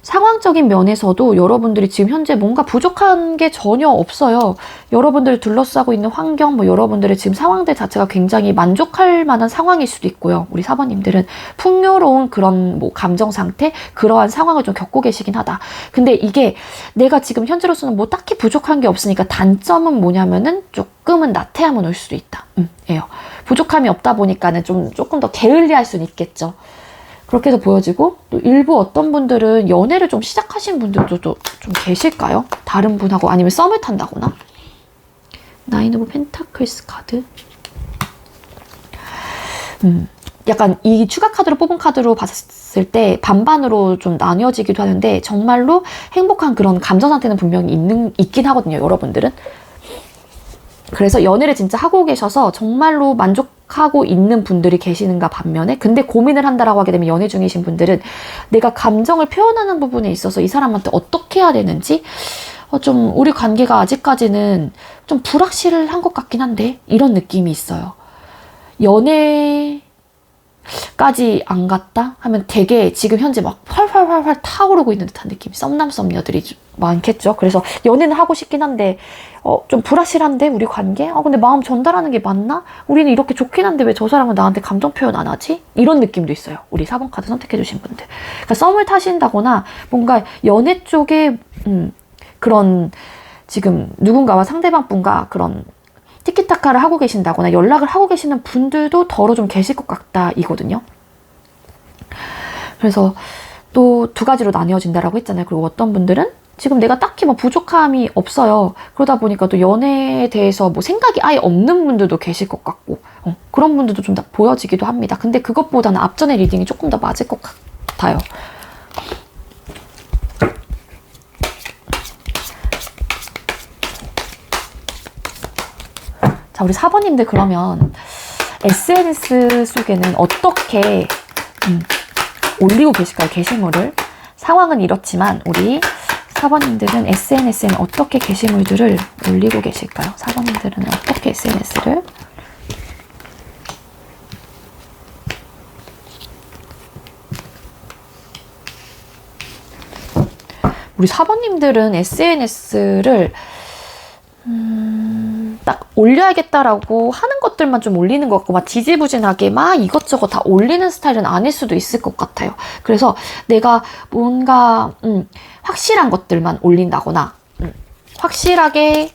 A: 상황적인 면에서도 여러분들이 지금 현재 뭔가 부족한 게 전혀 없어요. 여러분들을 둘러싸고 있는 환경, 여러분들의 지금 상황들 자체가 굉장히 만족할 만한 상황일 수도 있고요. 우리 4번님들은 풍요로운 그런 감정 상태, 그러한 상황을 좀 겪고 계시긴 하다. 근데 이게 내가 지금 현재로서는 딱히 부족한 게 없으니까 단점은 뭐냐면은 조금은 나태함은 올 수도 있다. 예요. 부족함이 없다 보니까는 조금 더 게을리할 수는 있겠죠. 그렇게 해서 보여지고, 또 일부 어떤 분들은 연애를 좀 시작하신 분들도 좀 계실까요? 다른 분하고 아니면 썸을 탄다거나. 나인 오브 펜타클스 카드. 약간 이 추가 카드로 뽑은 카드로 봤을 때 반반으로 좀 나뉘어지기도 하는데 정말로 행복한 그런 감정 상태는 분명히 있긴 하거든요, 여러분들은. 그래서 연애를 진짜 하고 계셔서 정말로 만족하고 있는 분들이 계시는가 반면에, 근데 고민을 한다라고 하게 되면 연애 중이신 분들은 내가 감정을 표현하는 부분에 있어서 이 사람한테 어떻게 해야 되는지 좀 우리 관계가 아직까지는 좀 불확실한 것 같긴 한데 이런 느낌이 있어요. 연애까지 안 갔다 하면 되게 지금 현재 막 활활 타오르고 있는 듯한 느낌. 썸남 썸녀들이 많겠죠. 그래서 연애는 하고 싶긴 한데 좀 불확실한데 우리 관계? 근데 마음 전달하는 게 맞나? 우리는 이렇게 좋긴 한데 왜 저 사람은 나한테 감정 표현 안 하지? 이런 느낌도 있어요. 우리 4번 카드 선택해 주신 분들. 그러니까 썸을 타신다거나 뭔가 연애 쪽에 그런 지금 누군가와 상대방 분과 그런 티키타카를 하고 계신다거나 연락을 하고 계시는 분들도 더러 좀 계실 것 같다 이거든요. 그래서 또 두 가지로 나뉘어진다라고 했잖아요. 그리고 어떤 분들은 지금 내가 딱히 부족함이 없어요. 그러다 보니까 또 연애에 대해서 생각이 아예 없는 분들도 계실 것 같고 그런 분들도 좀 다 보여지기도 합니다. 근데 그것보다는 앞전의 리딩이 조금 더 맞을 것 같아요. 자, 우리 4번님들 그러면 SNS 속에는 어떻게 올리고 계실까요? 게시물을. 상황은 이렇지만 우리 4번님들은 SNS에는 어떻게 게시물들을 올리고 계실까요? 4번님들은 어떻게 SNS를 우리 4번님들은 SNS를 딱 올려야겠다라고 하는 것들만 좀 올리는 것 같고 막 지지부진하게 막 이것저것 다 올리는 스타일은 아닐 수도 있을 것 같아요. 그래서 내가 뭔가 확실한 것들만 올린다거나 확실하게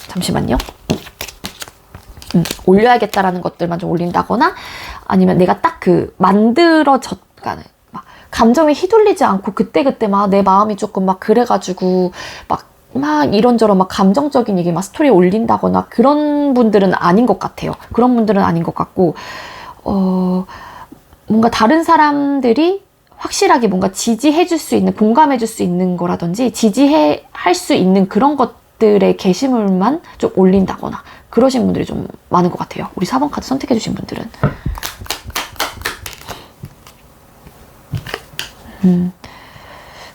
A: 잠시만요. 올려야겠다라는 것들만 좀 올린다거나 아니면 내가 딱 만들어졌 감정에 휘둘리지 않고 그때그때 막 내 마음이 조금 막 그래가지고 막 이런저런 막 감정적인 얘기 막 스토리에 올린다거나 그런 분들은 아닌 것 같아요. 그런 분들은 아닌 것 같고, 뭔가 다른 사람들이 확실하게 뭔가 지지해줄 수 있는, 공감해줄 수 있는 거라든지 할 수 있는 그런 것들의 게시물만 좀 올린다거나 그러신 분들이 좀 많은 것 같아요. 우리 4번 카드 선택해주신 분들은.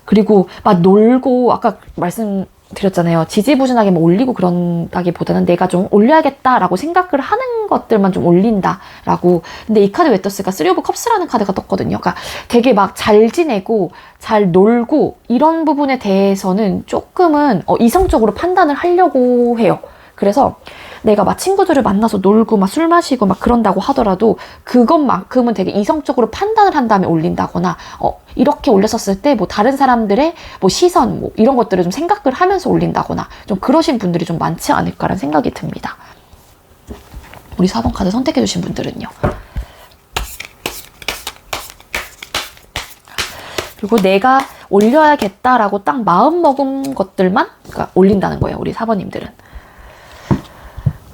A: 그리고 막 놀고, 아까 말씀드렸잖아요. 지지부진하게 뭐 올리고 그런다기보다는 내가 좀 올려야겠다라고 생각을 하는 것들만 좀 올린다라고. 근데 이 카드 왜 떴을까? 3 오브 컵스라는 카드가 떴거든요. 그러니까 되게 막 잘 지내고 잘 놀고 이런 부분에 대해서는 조금은 이성적으로 판단을 하려고 해요. 그래서 내가 막 친구들을 만나서 놀고 막 술 마시고 막 그런다고 하더라도 그것만큼은 되게 이성적으로 판단을 한 다음에 올린다거나, 이렇게 올렸었을 때 뭐 다른 사람들의 뭐 시선 뭐 이런 것들을 좀 생각을 하면서 올린다거나 좀 그러신 분들이 좀 많지 않을까라는 생각이 듭니다. 우리 4번 카드 선택해주신 분들은요. 그리고 내가 올려야겠다라고 딱 마음 먹은 것들만 그러니까 올린다는 거예요. 우리 4번님들은.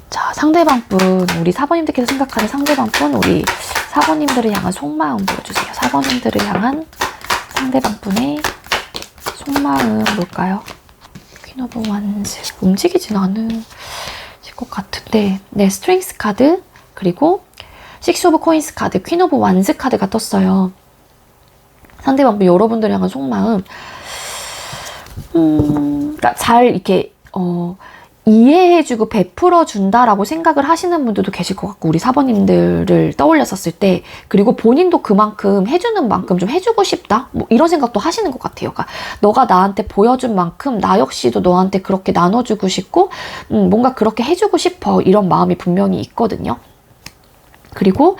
A: 자, 상대방분, 우리 4번님들께서 생각하는 상대방분, 우리 4번님들을 향한 속마음 보여주세요. 4번님들을 향한 상대방분의 속마음 뭘까요? 퀸 오브 완즈. 움직이진 않으실 것 같은데, 네, 스트렝스 카드, 그리고 6 오브 코인스 카드, 퀸 오브 완즈 카드가 떴어요. 상대방분, 여러분들을 향한 속마음. 그러니까 잘 이렇게, 이해해주고 베풀어준다라고 생각을 하시는 분들도 계실 것 같고, 우리 4번님들을 떠올렸었을 때, 그리고 본인도 그만큼 해주는 만큼 좀 해주고 싶다? 뭐 이런 생각도 하시는 것 같아요. 그러니까 너가 나한테 보여준 만큼 나 역시도 너한테 그렇게 나눠주고 싶고, 뭔가 그렇게 해주고 싶어. 이런 마음이 분명히 있거든요. 그리고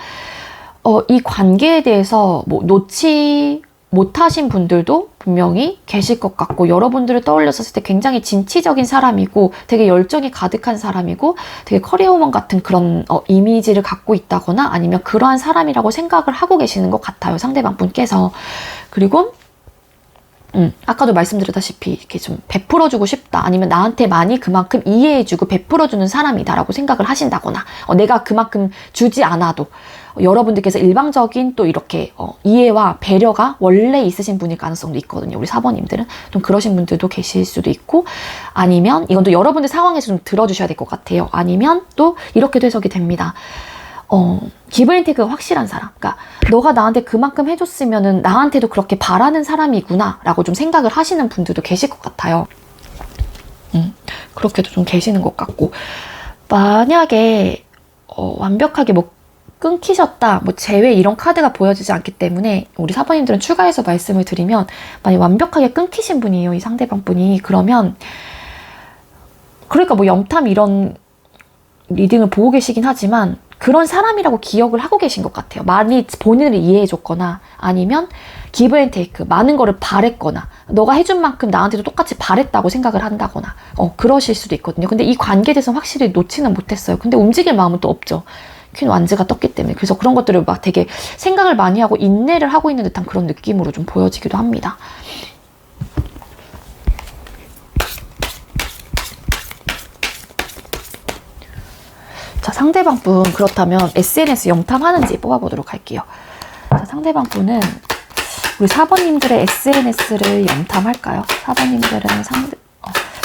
A: 이 관계에 대해서 뭐 놓지 못하신 분들도 분명히 계실 것 같고, 여러분들을 떠올렸을 때 굉장히 진취적인 사람이고 되게 열정이 가득한 사람이고 되게 커리어우먼 같은 그런 이미지를 갖고 있다거나 아니면 그러한 사람이라고 생각을 하고 계시는 것 같아요. 상대방 분께서. 그리고 아까도 말씀드렸다시피 이렇게 좀 베풀어주고 싶다, 아니면 나한테 많이 그만큼 이해해주고 베풀어주는 사람이다라고 생각을 하신다거나, 내가 그만큼 주지 않아도 여러분들께서 일방적인 또 이렇게 이해와 배려가 원래 있으신 분일 가능성도 있거든요. 우리 4번님들은 좀 그러신 분들도 계실 수도 있고, 아니면 이건 또 여러분들 상황에서 좀 들어주셔야 될 것 같아요. 아니면 또 이렇게도 해석이 됩니다. 기브앤테이크가 확실한 사람. 그러니까 너가 나한테 그만큼 해줬으면은 나한테도 그렇게 바라는 사람이구나 라고 좀 생각을 하시는 분들도 계실 것 같아요. 그렇게도 좀 계시는 것 같고, 만약에 완벽하게 뭐 끊기셨다, 뭐 제외 이런 카드가 보여지지 않기 때문에 우리 4번님들은 추가해서 말씀을 드리면, 만약 완벽하게 끊기신 분이에요, 이 상대방 분이. 그러면 그러니까 뭐 염탐 이런 리딩을 보고 계시긴 하지만 그런 사람이라고 기억을 하고 계신 것 같아요. 많이 본인을 이해해줬거나, 아니면 기브 앤 테이크, 많은 거를 바랬거나, 너가 해준 만큼 나한테도 똑같이 바랬다고 생각을 한다거나, 그러실 수도 있거든요. 근데 이 관계에 대해서 확실히 놓지는 못했어요. 근데 움직일 마음은 또 없죠. 퀸 완즈가 떴기 때문에. 그래서 그런 것들을 막 되게 생각을 많이 하고 인내를 하고 있는 듯한 그런 느낌으로 좀 보여지기도 합니다. 자, 상대방 분, 그렇다면 SNS 염탐하는지 뽑아보도록 할게요. 자, 상대방 분은 우리 4번님들의 SNS를 염탐할까요?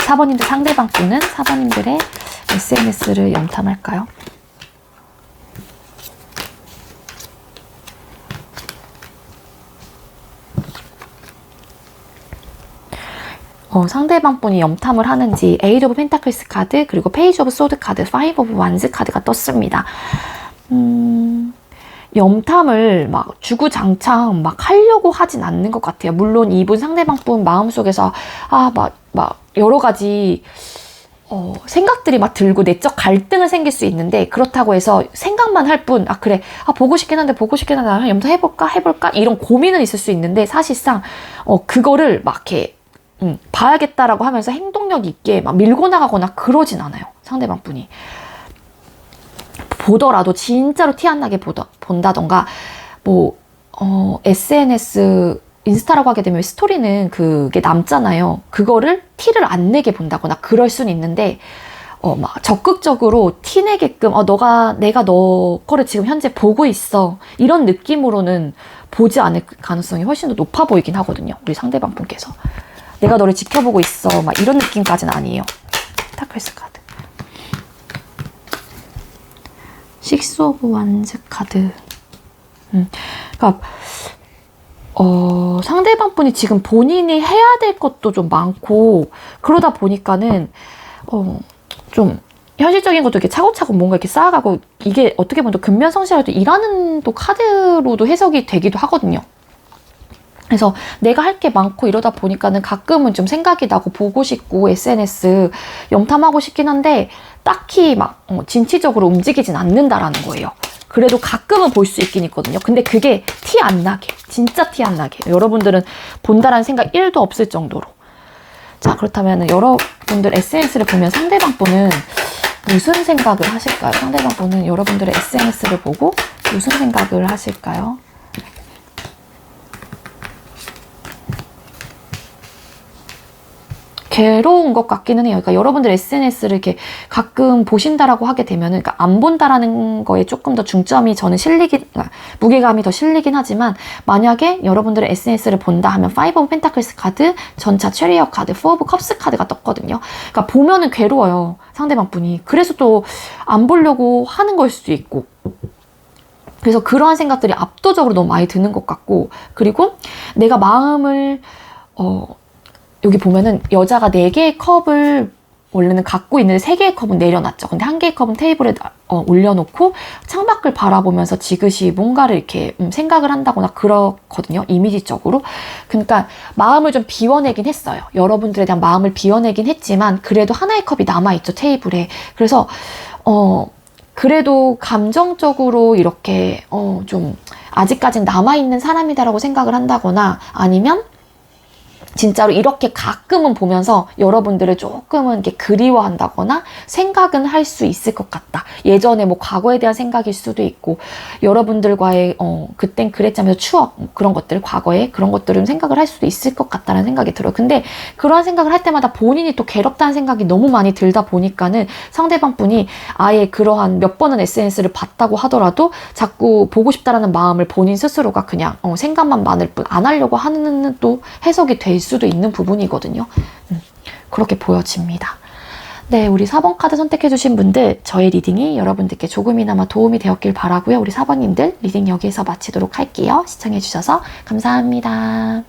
A: 4번님들 상대방 분은 4번님들의 SNS를 염탐할까요? 상대방 분이 염탐을 하는지, 에이드 오브 펜타클스 카드, 그리고 페이지 오브 소드 카드, 파이브 오브 완즈 카드가 떴습니다. 염탐을 막 주구장창 막 하려고 하진 않는 것 같아요. 물론 이분 상대방 분 마음속에서 막 여러 가지 생각들이 막 들고 내적 갈등을 생길 수 있는데, 그렇다고 해서 생각만 할 뿐, 그래, 보고 싶긴 한데 염탐해볼까 이런 고민은 있을 수 있는데, 사실상 그거를 막 이렇게 봐야겠다라고 하면서 행동력 있게 막 밀고 나가거나 그러진 않아요. 상대방 분이. 보더라도 진짜로 티 안 나게 본다던가, 뭐 SNS 인스타라고 하게 되면 스토리는 그게 남잖아요. 그거를 티를 안 내게 본다거나 그럴 수는 있는데 막 적극적으로 티 내게끔 내가 너 거를 지금 현재 보고 있어 이런 느낌으로는 보지 않을 가능성이 훨씬 더 높아 보이긴 하거든요. 우리 상대방 분께서 내가 너를 지켜보고 있어 막 이런 느낌까지는 아니에요. 펜타클스 카드, 식스 오브 완즈 카드. 그러니까 상대방 분이 지금 본인이 해야 될 것도 좀 많고 그러다 보니까는 좀 현실적인 것도 이렇게 차곡차곡 뭔가 이렇게 쌓아가고, 이게 어떻게 보면 또 근면성실하게 일하는 또 카드로도 해석이 되기도 하거든요. 그래서 내가 할 게 많고 이러다 보니까는 가끔은 좀 생각이 나고 보고 싶고 SNS 염탐하고 싶긴 한데 딱히 막 진취적으로 움직이진 않는다라는 거예요. 그래도 가끔은 볼 수 있긴 있거든요. 근데 그게 티 안 나게, 진짜 티 안 나게 여러분들은 본다라는 생각 1도 없을 정도로. 자, 그렇다면 여러분들 SNS를 보면 상대방 분은 무슨 생각을 하실까요? 상대방 분은 여러분들의 SNS를 보고 무슨 생각을 하실까요? 괴로운 것 같기는 해요. 그러니까 여러분들 SNS를 이렇게 가끔 보신다라고 하게 되면은, 그러니까 안 본다라는 거에 조금 더 중점이 저는 무게감이 더 실리긴 하지만, 만약에 여러분들의 SNS를 본다 하면 5 오브 펜타클스 카드, 전차 체리엇 카드, 4 오브 컵스 카드가 떴거든요. 그러니까 보면은 괴로워요, 상대방 분이. 그래서 또 안 보려고 하는 걸 수도 있고. 그래서 그러한 생각들이 압도적으로 너무 많이 드는 것 같고, 그리고 내가 마음을 여기 보면은 여자가 4개의 컵을 원래는 갖고 있는데 3개의 컵은 내려놨죠. 근데 1개의 컵은 테이블에 올려놓고 창밖을 바라보면서 지그시 뭔가를 이렇게 생각을 한다거나 그렇거든요. 이미지적으로. 그러니까 마음을 좀 비워내긴 했어요. 여러분들에 대한 마음을 비워내긴 했지만 그래도 하나의 컵이 남아있죠, 테이블에. 그래서 그래도 감정적으로 이렇게 좀 아직까진 남아있는 사람이다라고 생각을 한다거나, 아니면 진짜로 이렇게 가끔은 보면서 여러분들을 조금은 이렇게 그리워한다거나 생각은 할 수 있을 것 같다. 예전에 뭐 과거에 대한 생각일 수도 있고, 여러분들과의 그땐 그랬자면서 추억, 그런 것들, 과거에 그런 것들은 생각을 할 수도 있을 것 같다는 생각이 들어요. 근데 그런 생각을 할 때마다 본인이 또 괴롭다는 생각이 너무 많이 들다 보니까는 상대방 분이 아예 그러한 몇 번은 SNS를 봤다고 하더라도 자꾸 보고 싶다라는 마음을 본인 스스로가 그냥 생각만 많을 뿐 안 하려고 하는 또 해석이 될 수도 있는 부분이거든요. 그렇게 보여집니다. 네, 우리 4번 카드 선택해주신 분들, 저의 리딩이 여러분들께 조금이나마 도움이 되었길 바라고요. 우리 4번님들 리딩 여기에서 마치도록 할게요. 시청해주셔서 감사합니다.